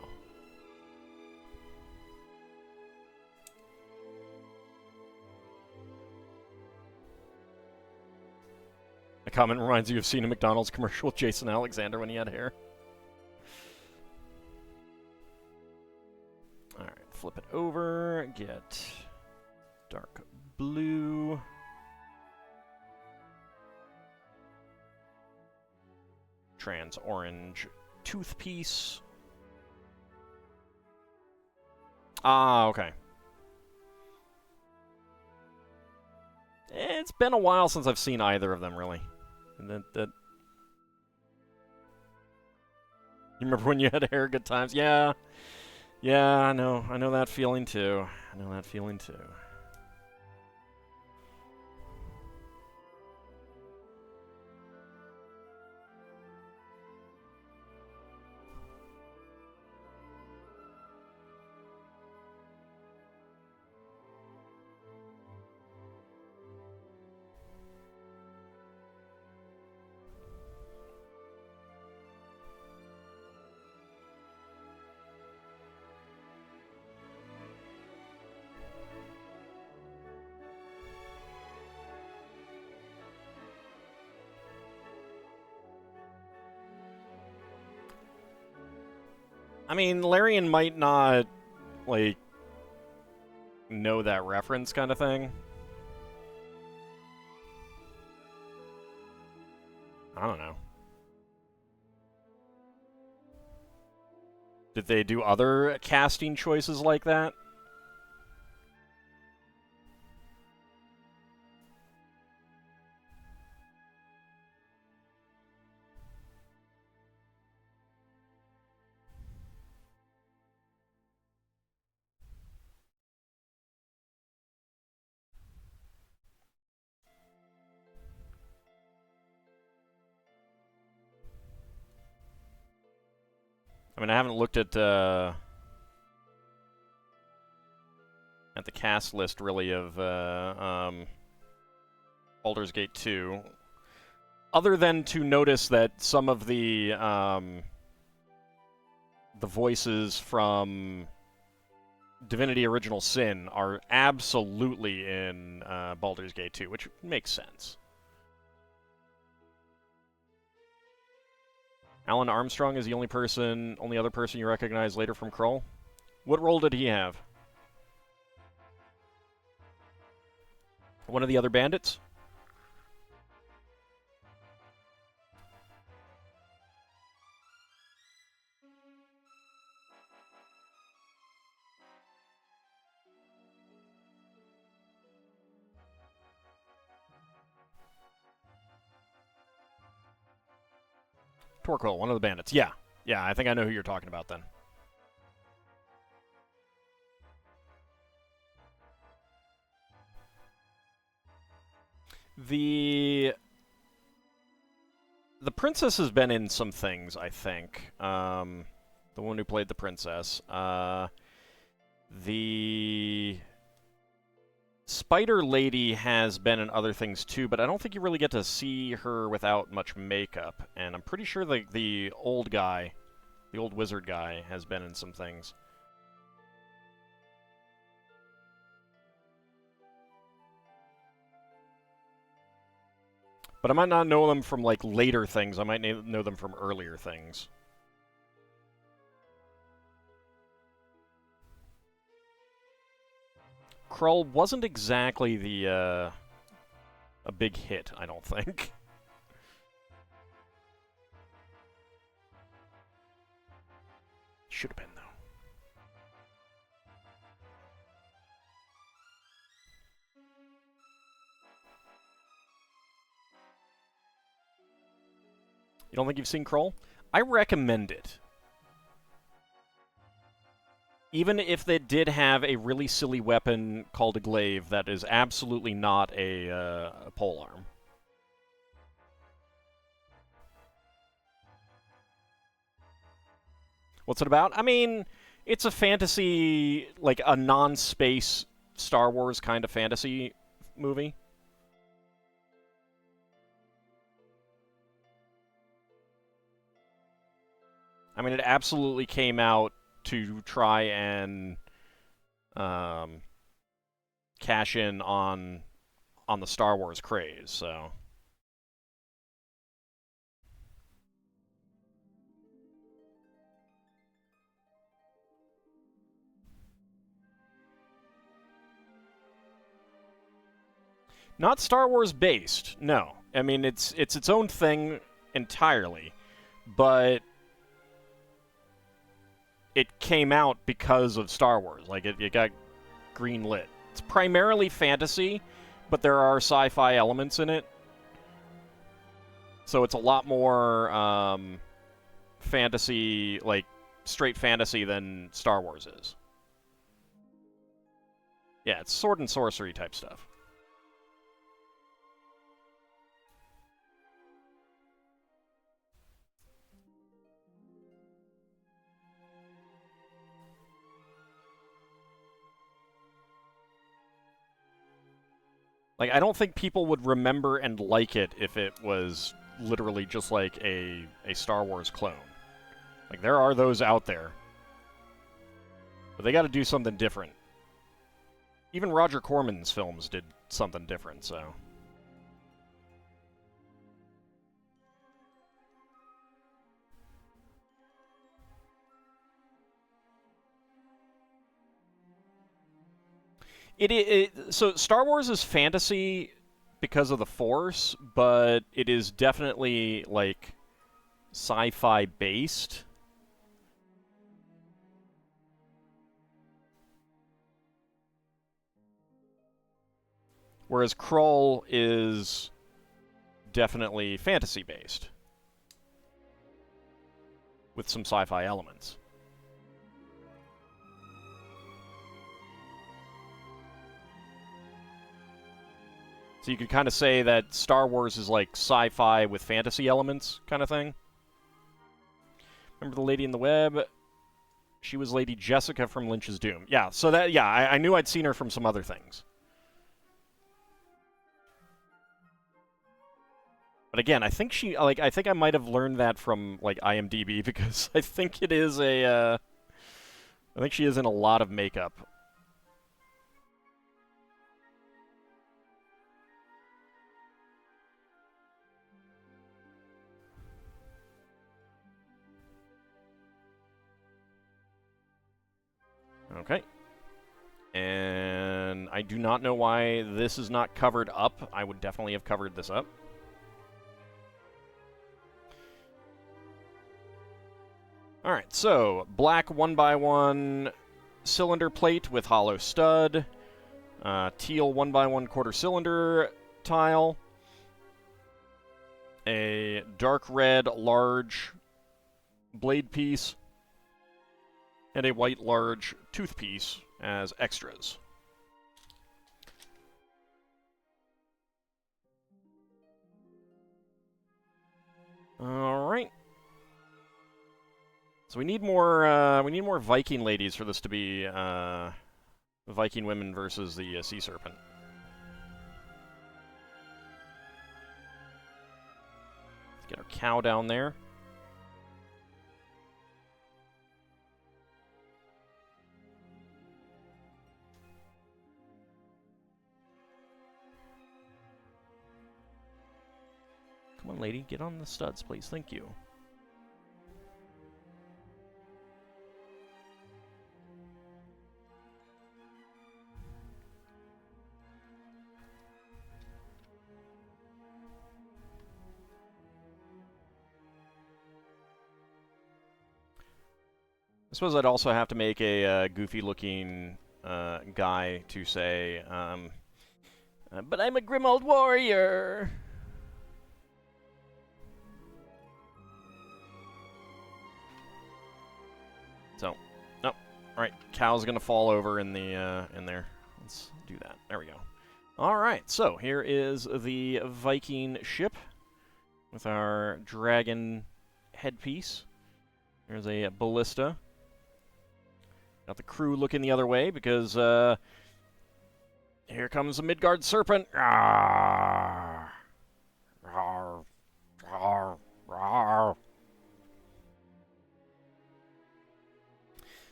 Speaker 1: A comment reminds you of seeing a McDonald's commercial with Jason Alexander when he had hair. Alright, flip it over, get dark blue. Trans orange tooth piece. Ah, okay. It's been a while since I've seen either of them, really. And that you remember when you had hair good times? Yeah. Yeah, I know that feeling too. I know that feeling too. I mean, Larian might not, like, know that reference kind of thing. I don't know. Did they do other casting choices like that? I mean, I haven't looked at the cast list, really, of Baldur's Gate 2. Other than to notice that some of the voices from Divinity Original Sin are absolutely in Baldur's Gate 2, which makes sense. Alan Armstrong is the only other person you recognize later from Krull. What role did he have? One of the other bandits? Torquil, one of the bandits. Yeah. Yeah, I think I know who you're talking about then. The princess has been in some things, I think. The one who played the princess. The Spider Lady has been in other things too, but I don't think you really get to see her without much makeup. And I'm pretty sure the old guy, the old wizard guy, has been in some things. But I might not know them from, like, later things. I might know them from earlier things. Krull wasn't exactly a big hit, I don't think. Should have been, though. You don't think you've seen Krull? I recommend it. Even if they did have a really silly weapon called a glaive, that is absolutely not a polearm. What's it about? I mean, it's a fantasy, like a non-space Star Wars kind of fantasy movie. I mean, it absolutely came out to try and cash in on the Star Wars craze, so... Not Star Wars based, no. I mean, it's its own thing entirely, but it came out because of Star Wars. Like, it got green-lit. It's primarily fantasy, but there are sci-fi elements in it. So it's a lot more fantasy, like, straight fantasy than Star Wars is. Yeah, it's sword and sorcery type stuff. Like, I don't think people would remember and like it if it was literally just like a Star Wars clone. Like, there are those out there. But they gotta do something different. Even Roger Corman's films did something different, so... So Star Wars is fantasy because of the Force, but it is definitely, like, sci-fi based. Whereas Krull is definitely fantasy based. With some sci-fi elements. So you could kind of say that Star Wars is like sci-fi with fantasy elements kind of thing. Remember the Lady in the Web? She was Lady Jessica from Lynch's Doom. Yeah, so that, yeah, I knew I'd seen her from some other things. But again, I think I think I might have learned that from, like, IMDb, because I think it is I think she is in a lot of makeup. Okay. And I do not know why this is not covered up. I would definitely have covered this up. Alright, so black 1x1 cylinder plate with hollow stud. Teal 1x1 quarter cylinder tile. A dark red large blade piece. And a white large tooth piece as extras. Alright. So we need more Viking ladies for this to be Viking women versus the Sea Serpent. Let's get our cow down there. Come on, lady, get on the studs, please. Thank you. I suppose I'd also have to make a goofy-looking guy to say, but I'm a grim old warrior! So, no. Alright, cow's gonna fall over in the in there. Let's do that. There we go. Alright, so here is the Viking ship with our dragon headpiece. There's a ballista. Got the crew looking the other way because here comes the Midgard Serpent. Rawr. Rawr. Rawr. Rawr.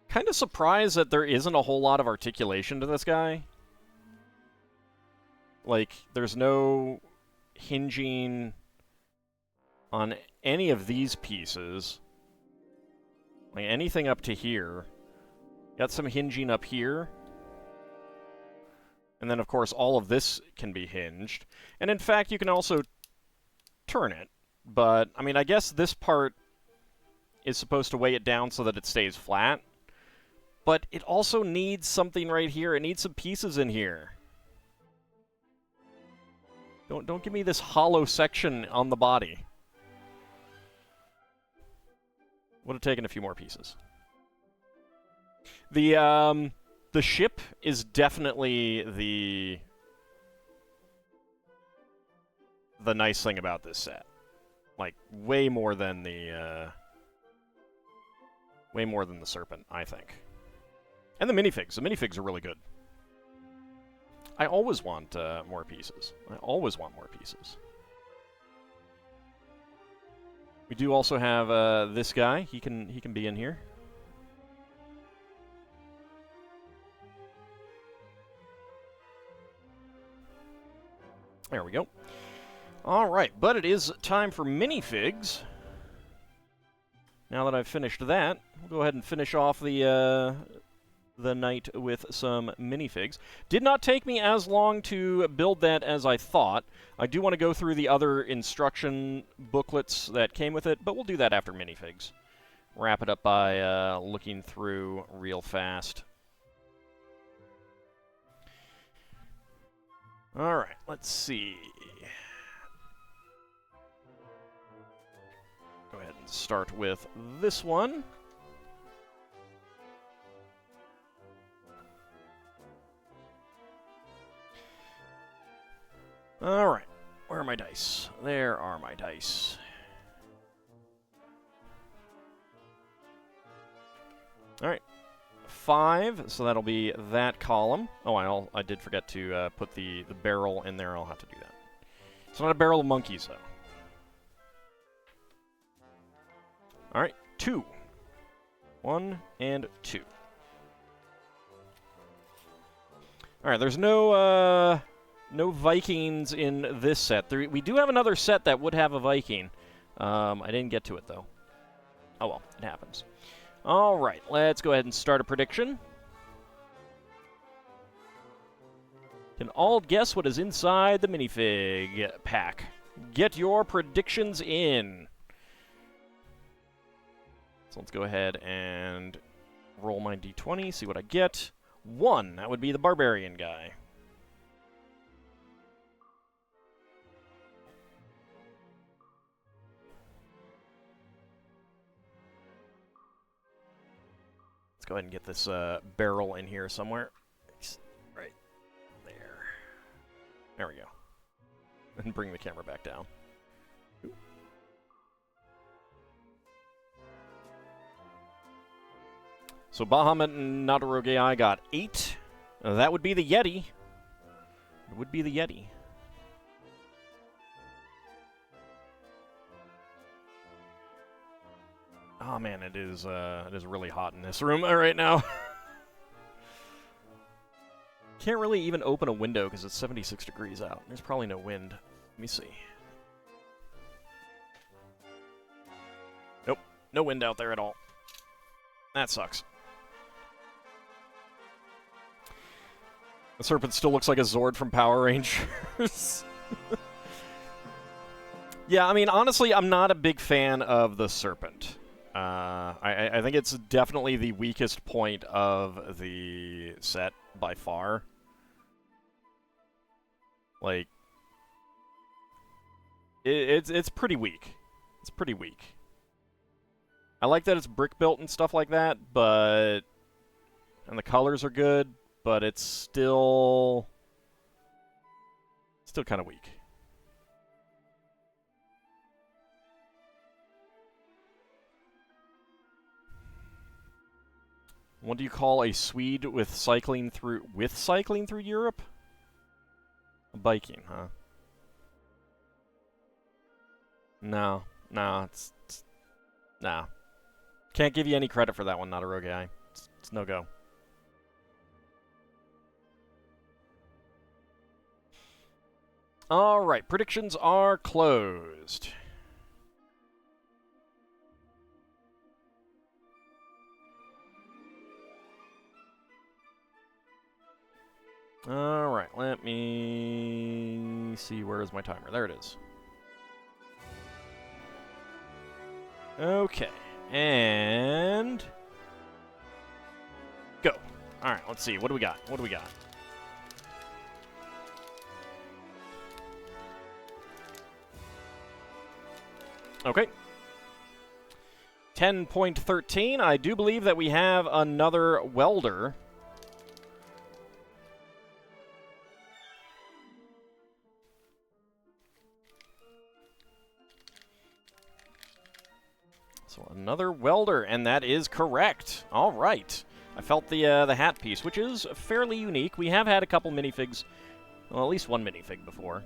Speaker 1: Kind of surprised that there isn't a whole lot of articulation to this guy. Like, there's no hinging on any of these pieces. Like, anything up to here. Got some hinging up here. And then, of course, all of this can be hinged. And in fact, you can also turn it. But, I mean, I guess this part is supposed to weigh it down so that it stays flat. But it also needs something right here. It needs some pieces in here. Don't give me this hollow section on the body. Would have taken a few more pieces. The ship is definitely the nice thing about this set. Like, way more than the Serpent, I think. And the minifigs. The minifigs are really good. I always want more pieces. I always want more pieces. We do also have this guy. He can be in here. There we go. All right, but it is time for minifigs. Now that I've finished that, we'll go ahead and finish off the night with some minifigs. Did not take me as long to build that as I thought. I do want to go through the other instruction booklets that came with it, but we'll do that after minifigs. Wrap it up by looking through real fast. Alright, let's see. Go ahead and start with this one. Alright, where are my dice? There are my dice. Alright, 5, so that'll be that column. Oh, I did forget to put the barrel in there. I'll have to do that. It's not a barrel of monkeys, though. Alright, 2. 1 and 2. Alright, there's no Vikings in this set. We do have another set that would have a Viking. I didn't get to it, though. Oh well, it happens. Alright, let's go ahead and start a prediction. Can all guess what is inside the minifig pack? Get your predictions in. So let's go ahead and roll my d20, see what I get. 1, that would be the barbarian guy. Let's go ahead and get this barrel in here somewhere. Right there. There we go. And bring the camera back down. So Bahamut and Nadoroge I got 8. That would be the Yeti. It would be the Yeti. Oh man, it is really hot in this room right now. Can't really even open a window because it's 76 degrees out. There's probably no wind. Let me see. Nope, no wind out there at all. That sucks. The Serpent still looks like a Zord from Power Rangers. Yeah, I mean, honestly, I'm not a big fan of the Serpent. I think it's definitely the weakest point of the set by far. Like, it's pretty weak. It's pretty weak. I like that it's brick built and stuff like that, but and the colors are good, but it's still kind of weak. What do you call a Swede with cycling through Europe? A Viking, huh? No, it's nah. Can't give you any credit for that one, not a rogue guy. It's no go. All right, predictions are closed. All right, let me see, where is my timer? There it is. Okay, and go. All right, let's see. What do we got? What do we got? Okay. 10.13. I do believe that we have another welder. So another welder, and that is correct. All right. I felt the hat piece, which is fairly unique. We have had a couple minifigs, well, at least one minifig before.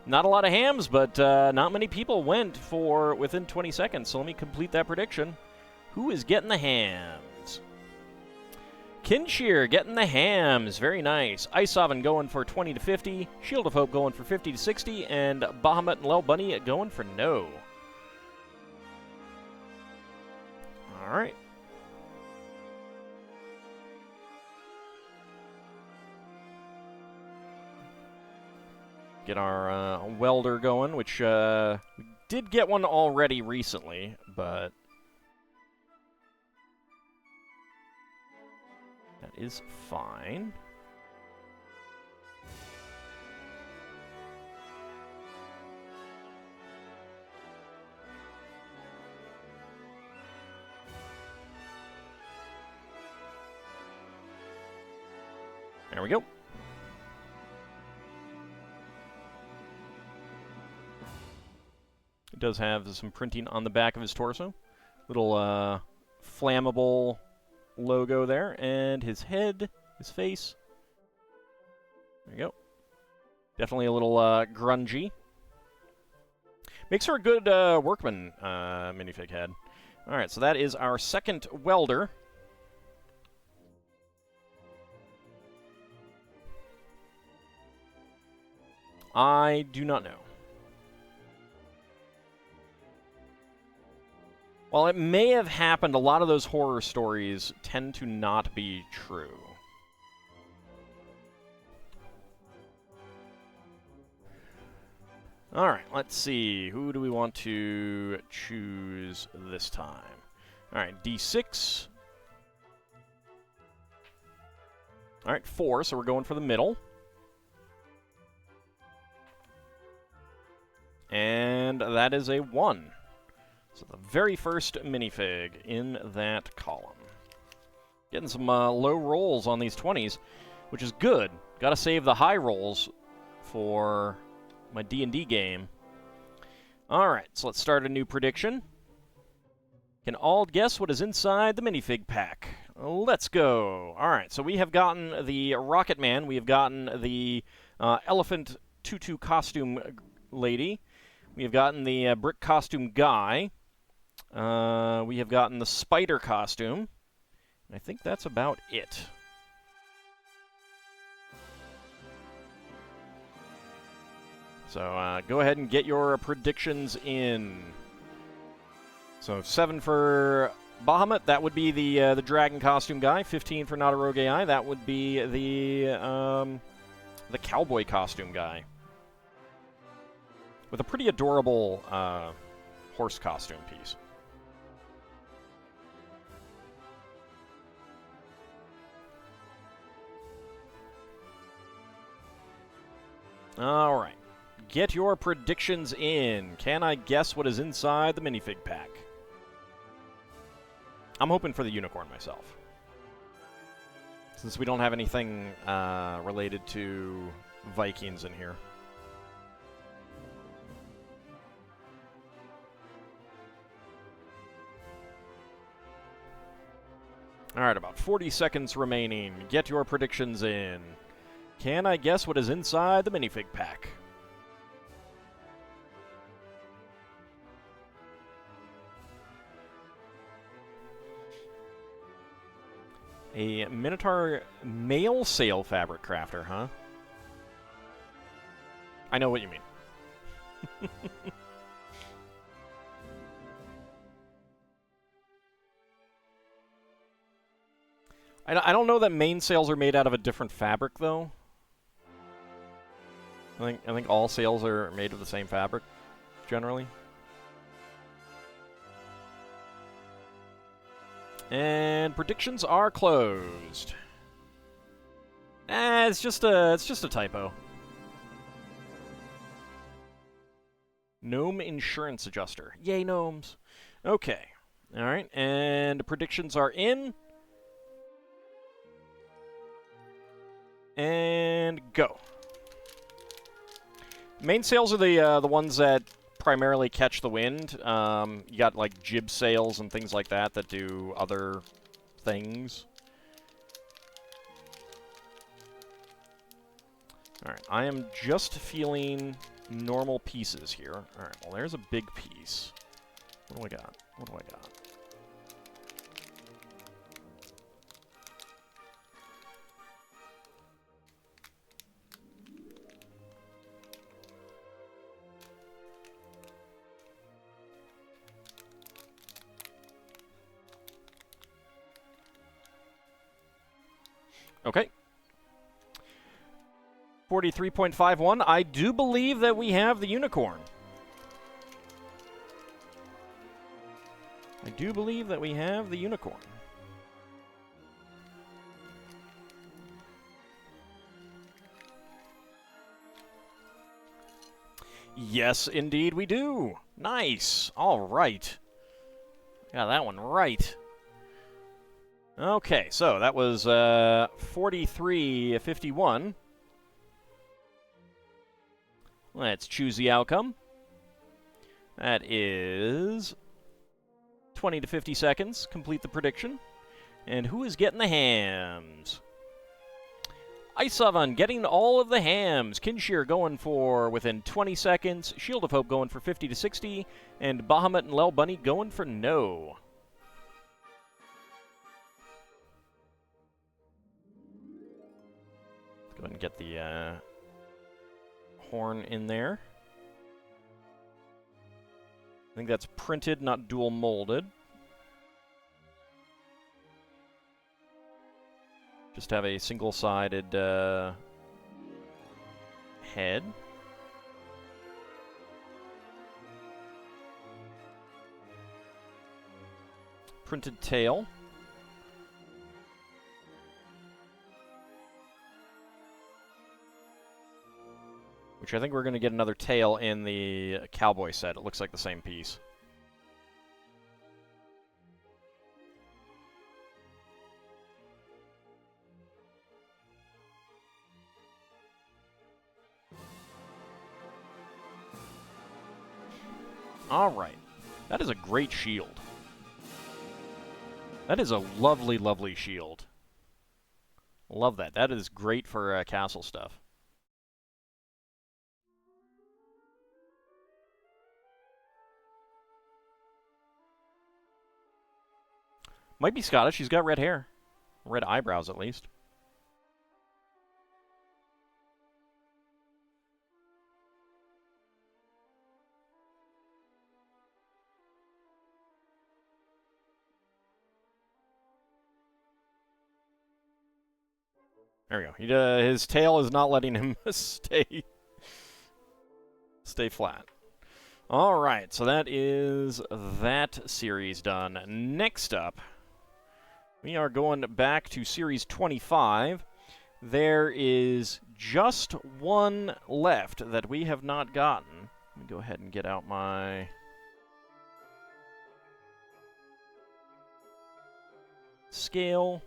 Speaker 1: Not a lot of hams, but not many people went for within 20 seconds, so let me complete that prediction. Who is getting the hams? Kinshear getting the hams. Very nice. Ice Oven going for 20 to 50. Shield of Hope going for 50 to 60. And Bahamut and Lel Bunny going for no. All right. Get our welder going, which we did get one already recently, but that is fine. There we go. It does have some printing on the back of his torso. Little flammable logo there. And his head, his face. There you go. Definitely a little grungy. Makes for a good workman minifig head. Alright, so that is our second welder. I do not know. While it may have happened, a lot of those horror stories tend to not be true. Alright, let's see. Who do we want to choose this time? Alright, D6. Alright, 4, so we're going for the middle. And that is a 1. So the very first minifig in that column. Getting some low rolls on these 20s, which is good. Gotta save the high rolls for my D&D game. Alright, so let's start a new prediction. Can all guess what is inside the minifig pack? Let's go. Alright, so we have gotten the Rocket Man. We have gotten the Elephant Tutu costume lady. We have gotten the brick costume guy. We have gotten the spider costume. And I think that's about it. So go ahead and get your predictions in. So 7 for Bahamut, that would be the dragon costume guy. 15 for Not a Rogue AI, that would be the cowboy costume guy. With a pretty adorable horse costume piece. All right. Get your predictions in. Can I guess what is inside the minifig pack? I'm hoping for the unicorn myself. Since we don't have anything related to Vikings in here. Alright, about 40 seconds remaining. Get your predictions in. Can I guess what is inside the minifig pack? A Minotaur male sail fabric crafter, huh? I know what you mean. I don't know that mainsails are made out of a different fabric, though. I think all sails are made of the same fabric, generally. And predictions are closed. It's just a typo. Gnome insurance adjuster. Yay, gnomes. Okay. All right, and predictions are in. And go. Mainsails are the ones that primarily catch the wind. You got like jib sails and things like that that do other things. Alright, I am just feeling normal pieces here. Alright, well there's a big piece. What do I got? What do I got? Okay. 43.51. I do believe that we have the unicorn. I do believe that we have the unicorn. Yes, indeed we do. Nice. All right. Got that one right. Okay, so that was 43-51. Let's choose the outcome. That is 20 to 50 seconds. Complete the prediction. And who is getting the hams? Iceoven getting all of the hams. Kinshir going for within 20 seconds. Shield of Hope going for 50 to 60. And Bahamut and Lel Bunny going for no. Go ahead and get the horn in there. I think that's printed, not dual molded. Just have a single-sided head. Printed tail. Which I think we're going to get another tail in the cowboy set. It looks like the same piece. All right. That is a great shield. That is a lovely, lovely shield. Love that. That is great for castle stuff. Might be Scottish. She's got red hair. Red eyebrows, at least. There we go. His tail is not letting him stay flat. All right, so that is that series done. Next up, we are going back to Series 25. There is just one left that we have not gotten. Let me go ahead and get out my scale.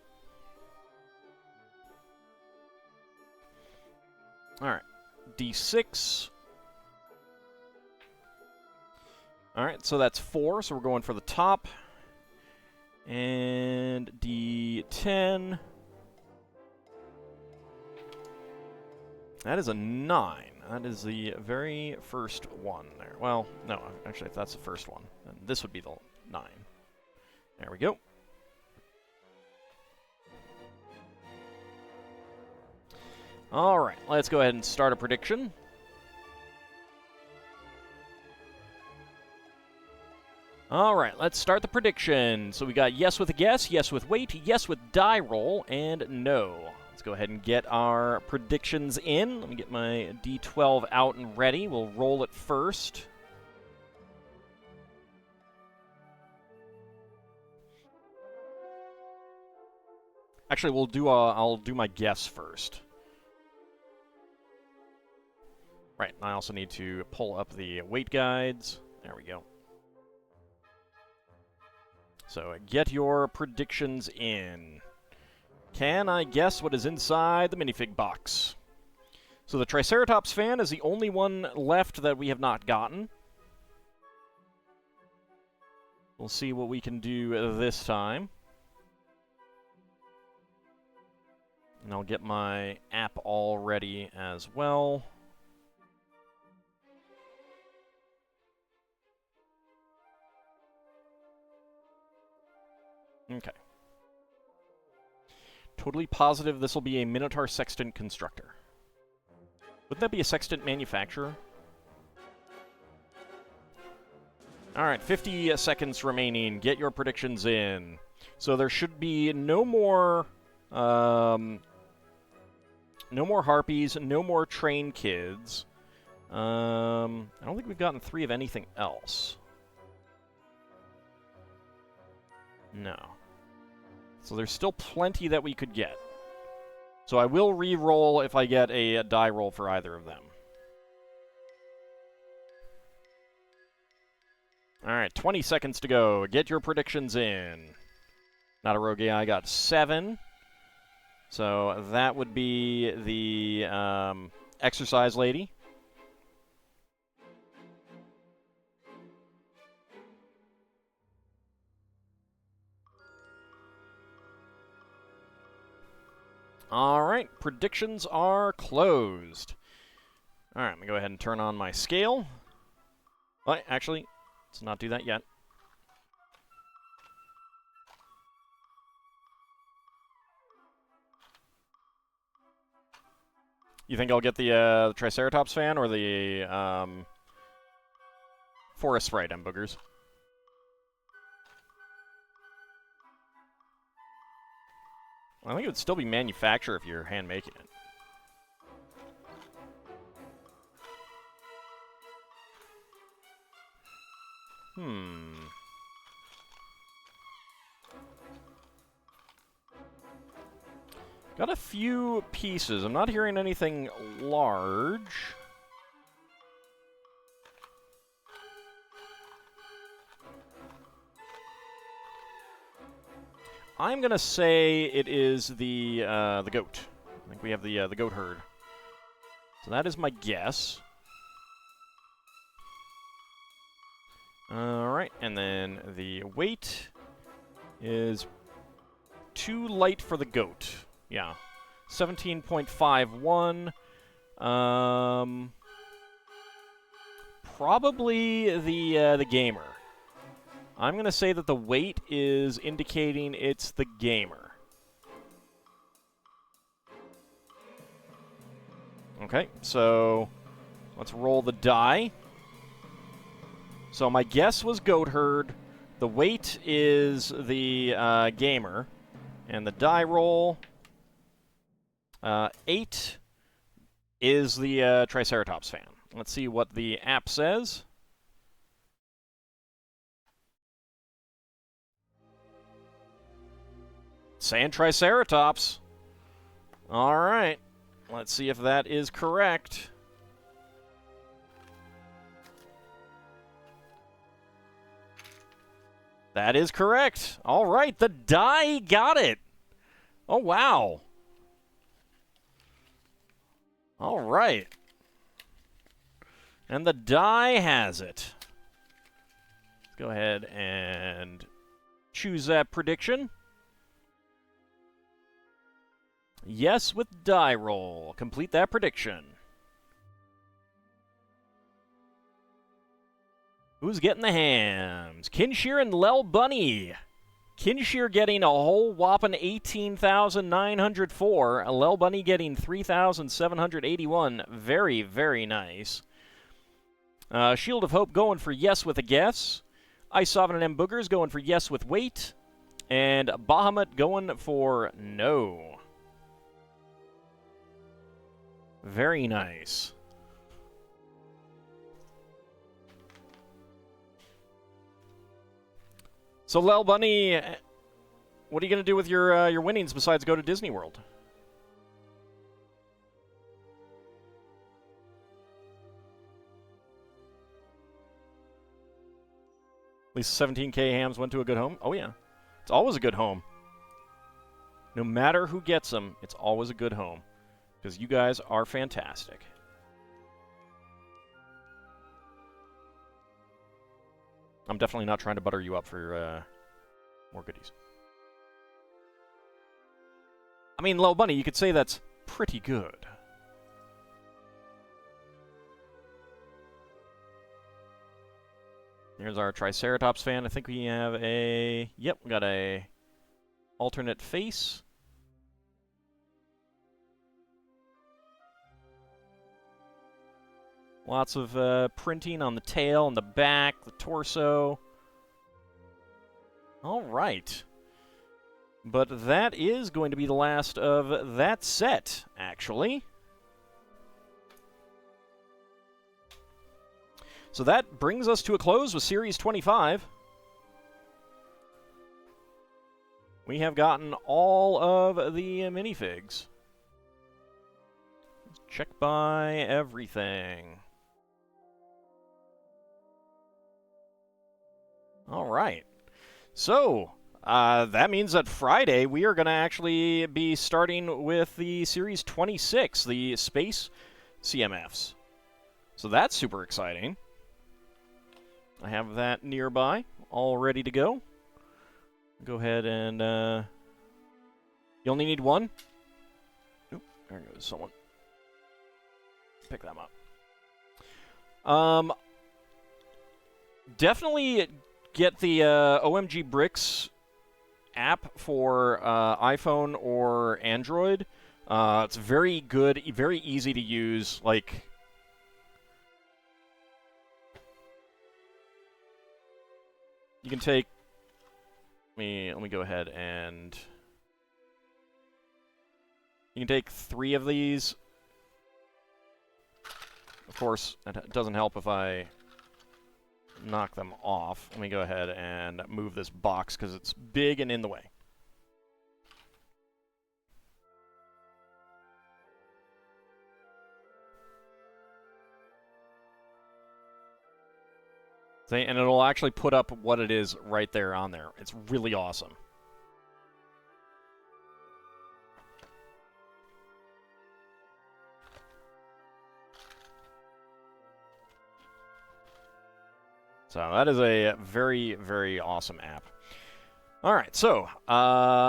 Speaker 1: Alright. D6. Alright, so that's 4, so we're going for the top. And D10. That is a 9. That is the very first one there. Well, no, actually, if that's the first one, then this would be the 9. There we go. Alright, let's go ahead and start a prediction. Alright, let's start the prediction. So we got yes with a guess, yes with wait, yes with die roll, and no. Let's go ahead and get our predictions in. Let me get my D12 out and ready. We'll roll it first. Actually, I'll do my guess first. Right, I also need to pull up the weight guides. There we go. So, get your predictions in. Can I guess what is inside the minifig box? So the Triceratops fan is the only one left that we have not gotten. We'll see what we can do this time. And I'll get my app all ready as well. Okay. Totally positive this will be a Minotaur Sextant constructor. Wouldn't that be a Sextant manufacturer? Alright, 50 seconds remaining. Get your predictions in. So there should be no more Harpies, no more Train Kids. I don't think we've gotten 3 of anything else. No. So there's still plenty that we could get. So I will re-roll if I get a die roll for either of them. Alright, 20 seconds to go. Get your predictions in. Not a rogue AI, I got 7. So that would be the exercise lady. Alright, predictions are closed. Alright, let me go ahead and turn on my scale. Oh, actually, let's not do that yet. You think I'll get the Triceratops fan or the Forest Sprite, boogers? I think it would still be manufacturer if you're hand-making it. Got a few pieces. I'm not hearing anything large. I'm gonna say it is the goat. I think we have the goat herd. So that is my guess. All right, and then the weight is too light for the goat. Yeah, 17.51. Probably the gamer. I'm going to say that the weight is indicating it's the gamer. Okay, so let's roll the die. So my guess was goat herd. The weight is the gamer. And the die roll, 8 is the Triceratops fan. Let's see what the app says. Saying Triceratops. All right. Let's see if that is correct. That is correct. All right. The die got it. Oh, wow. All right. And the die has it. Let's go ahead and choose that prediction. Yes with die roll. Complete that prediction. Who's getting the hams? Kinshir and Lel Bunny. Kinshir getting a whole whopping 18,904. Lel Bunny getting 3,781. Very, very nice. Shield of Hope going for yes with a guess. Ice Sovereign and M Boogers going for yes with wait. And Bahamut going for no. Very nice. So, Lel Bunny, what are you going to do with your winnings besides go to Disney World? At least 17K hams went to a good home? Oh, yeah. It's always a good home. No matter who gets them, it's always a good home. Because you guys are fantastic. I'm definitely not trying to butter you up for more goodies. I mean, Lel Bunny, you could say that's pretty good. Here's our Triceratops fan. I think we have a... Yep, we got a alternate face. Lots of printing on the tail and the back, the torso. All right. But that is going to be the last of that set, actually. So that brings us to a close with Series 25. We have gotten all of the minifigs. Check by everything. All right. So, that means that Friday we are going to actually be starting with the Series 26, the Space CMFs. So that's super exciting. I have that nearby, all ready to go. Go ahead and, you only need one? Oop, there goes someone. Pick them up. Definitely get the OMG Bricks app for iPhone or Android. It's very good, very easy to use. Like, you can take. Let me go ahead and you can take 3 of these. Of course, it doesn't help if I knock them off. Let me go ahead and move this box because it's big and in the way. And it'll actually put up what it is right there on there. It's really awesome. So that is a very, very awesome app. All right, so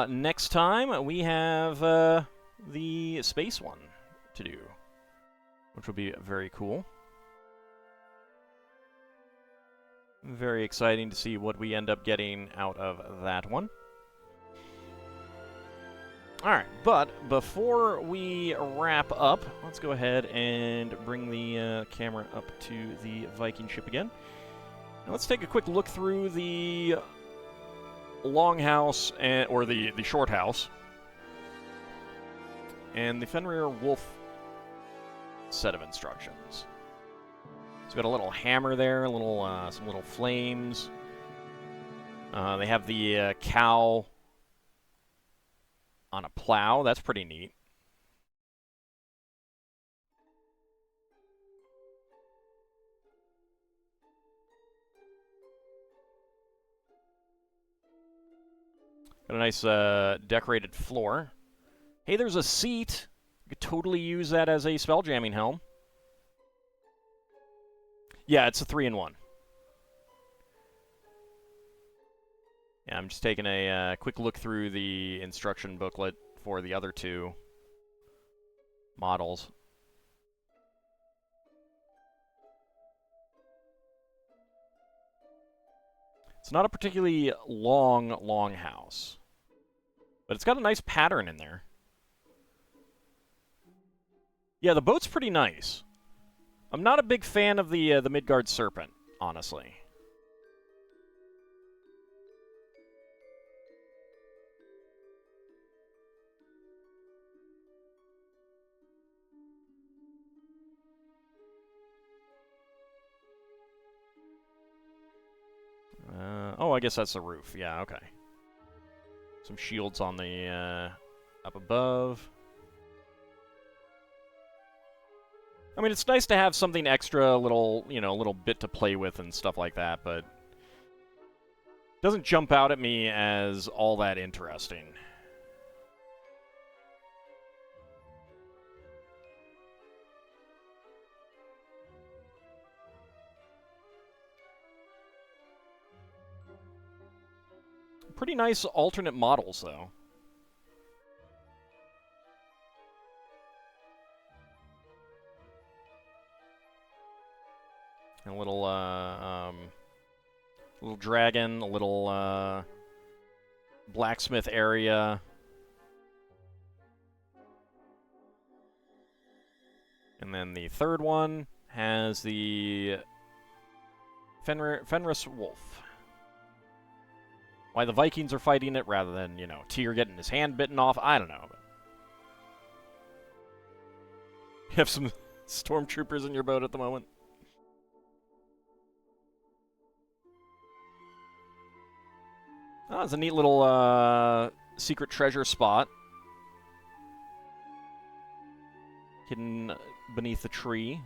Speaker 1: next time we have the space one to do, which will be very cool. Very exciting to see what we end up getting out of that one. Alright, but before we wrap up, let's go ahead and bring the camera up to the Viking ship again. Now let's take a quick look through the longhouse, or the short house, and the Fenrir Wolf set of instructions. It's got a little hammer there, some little flames. They have the cow on a plow. That's pretty neat. Got a nice decorated floor. Hey, there's a seat. could totally use that as a spell jamming helm. Yeah, it's a 3-in-1. Yeah, I'm just taking a quick look through the instruction booklet for the other two models. It's not a particularly long house, but it's got a nice pattern in there. Yeah, the boat's pretty nice. I'm not a big fan of the Midgard Serpent, honestly. Oh, I guess that's the roof. Yeah, okay. Some shields on the up above. I mean, it's nice to have something extra, little, you know, a little bit to play with and stuff like that, but it doesn't jump out at me as all that interesting. Pretty nice alternate models, though. A little, little dragon, a little, blacksmith area. And then the third one has the Fenris Wolf. Why the Vikings are fighting it rather than, you know, Tyr getting his hand bitten off, I don't know. You have some stormtroopers in your boat at the moment. Oh, it's a neat little secret treasure spot. Hidden beneath the tree.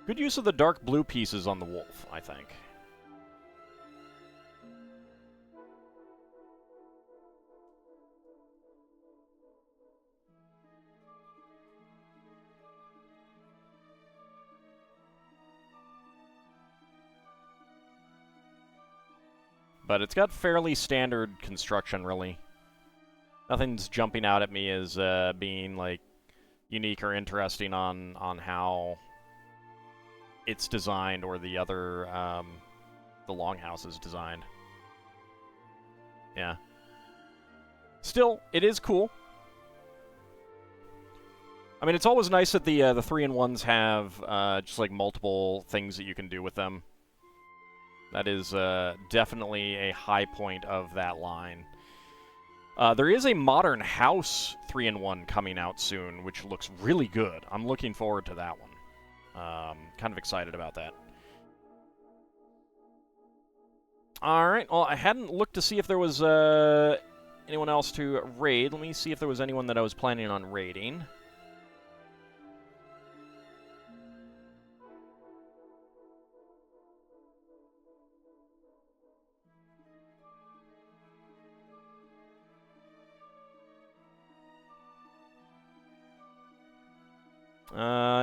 Speaker 1: Good use of the dark blue pieces on the wolf, I think. But it's got fairly standard construction, really. Nothing's jumping out at me as being, like, unique or interesting on how it's designed or the other, the longhouse is designed. Yeah. Still, it is cool. I mean, it's always nice that the 3-in-1s have just, like, multiple things that you can do with them. That is definitely a high point of that line. There is a modern house 3-in-1 coming out soon, which looks really good. I'm looking forward to that one. Kind of excited about that. Alright, well, I hadn't looked to see if there was anyone else to raid. Let me see if there was anyone that I was planning on raiding.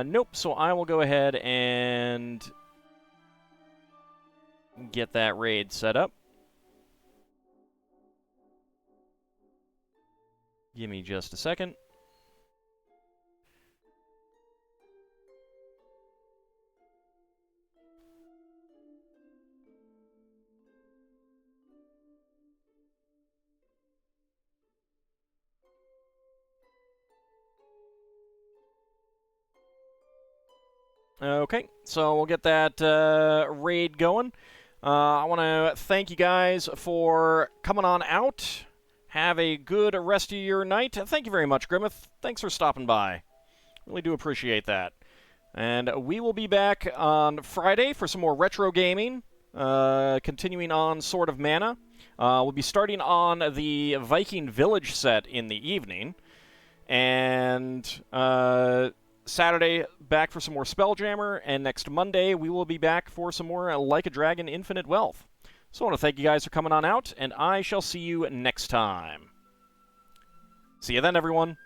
Speaker 1: Nope, so I will go ahead and get that raid set up. Give me just a second. Okay, so we'll get that raid going. I want to thank you guys for coming on out. Have a good rest of your night. Thank you very much, Grimmeth. Thanks for stopping by. Really do appreciate that. And we will be back on Friday for some more retro gaming, continuing on Sword of Mana. We'll be starting on the Viking Village set in the evening. And Saturday, back for some more Spelljammer, and next Monday, we will be back for some more Like a Dragon Infinite Wealth. So I want to thank you guys for coming on out, and I shall see you next time. See you then, everyone.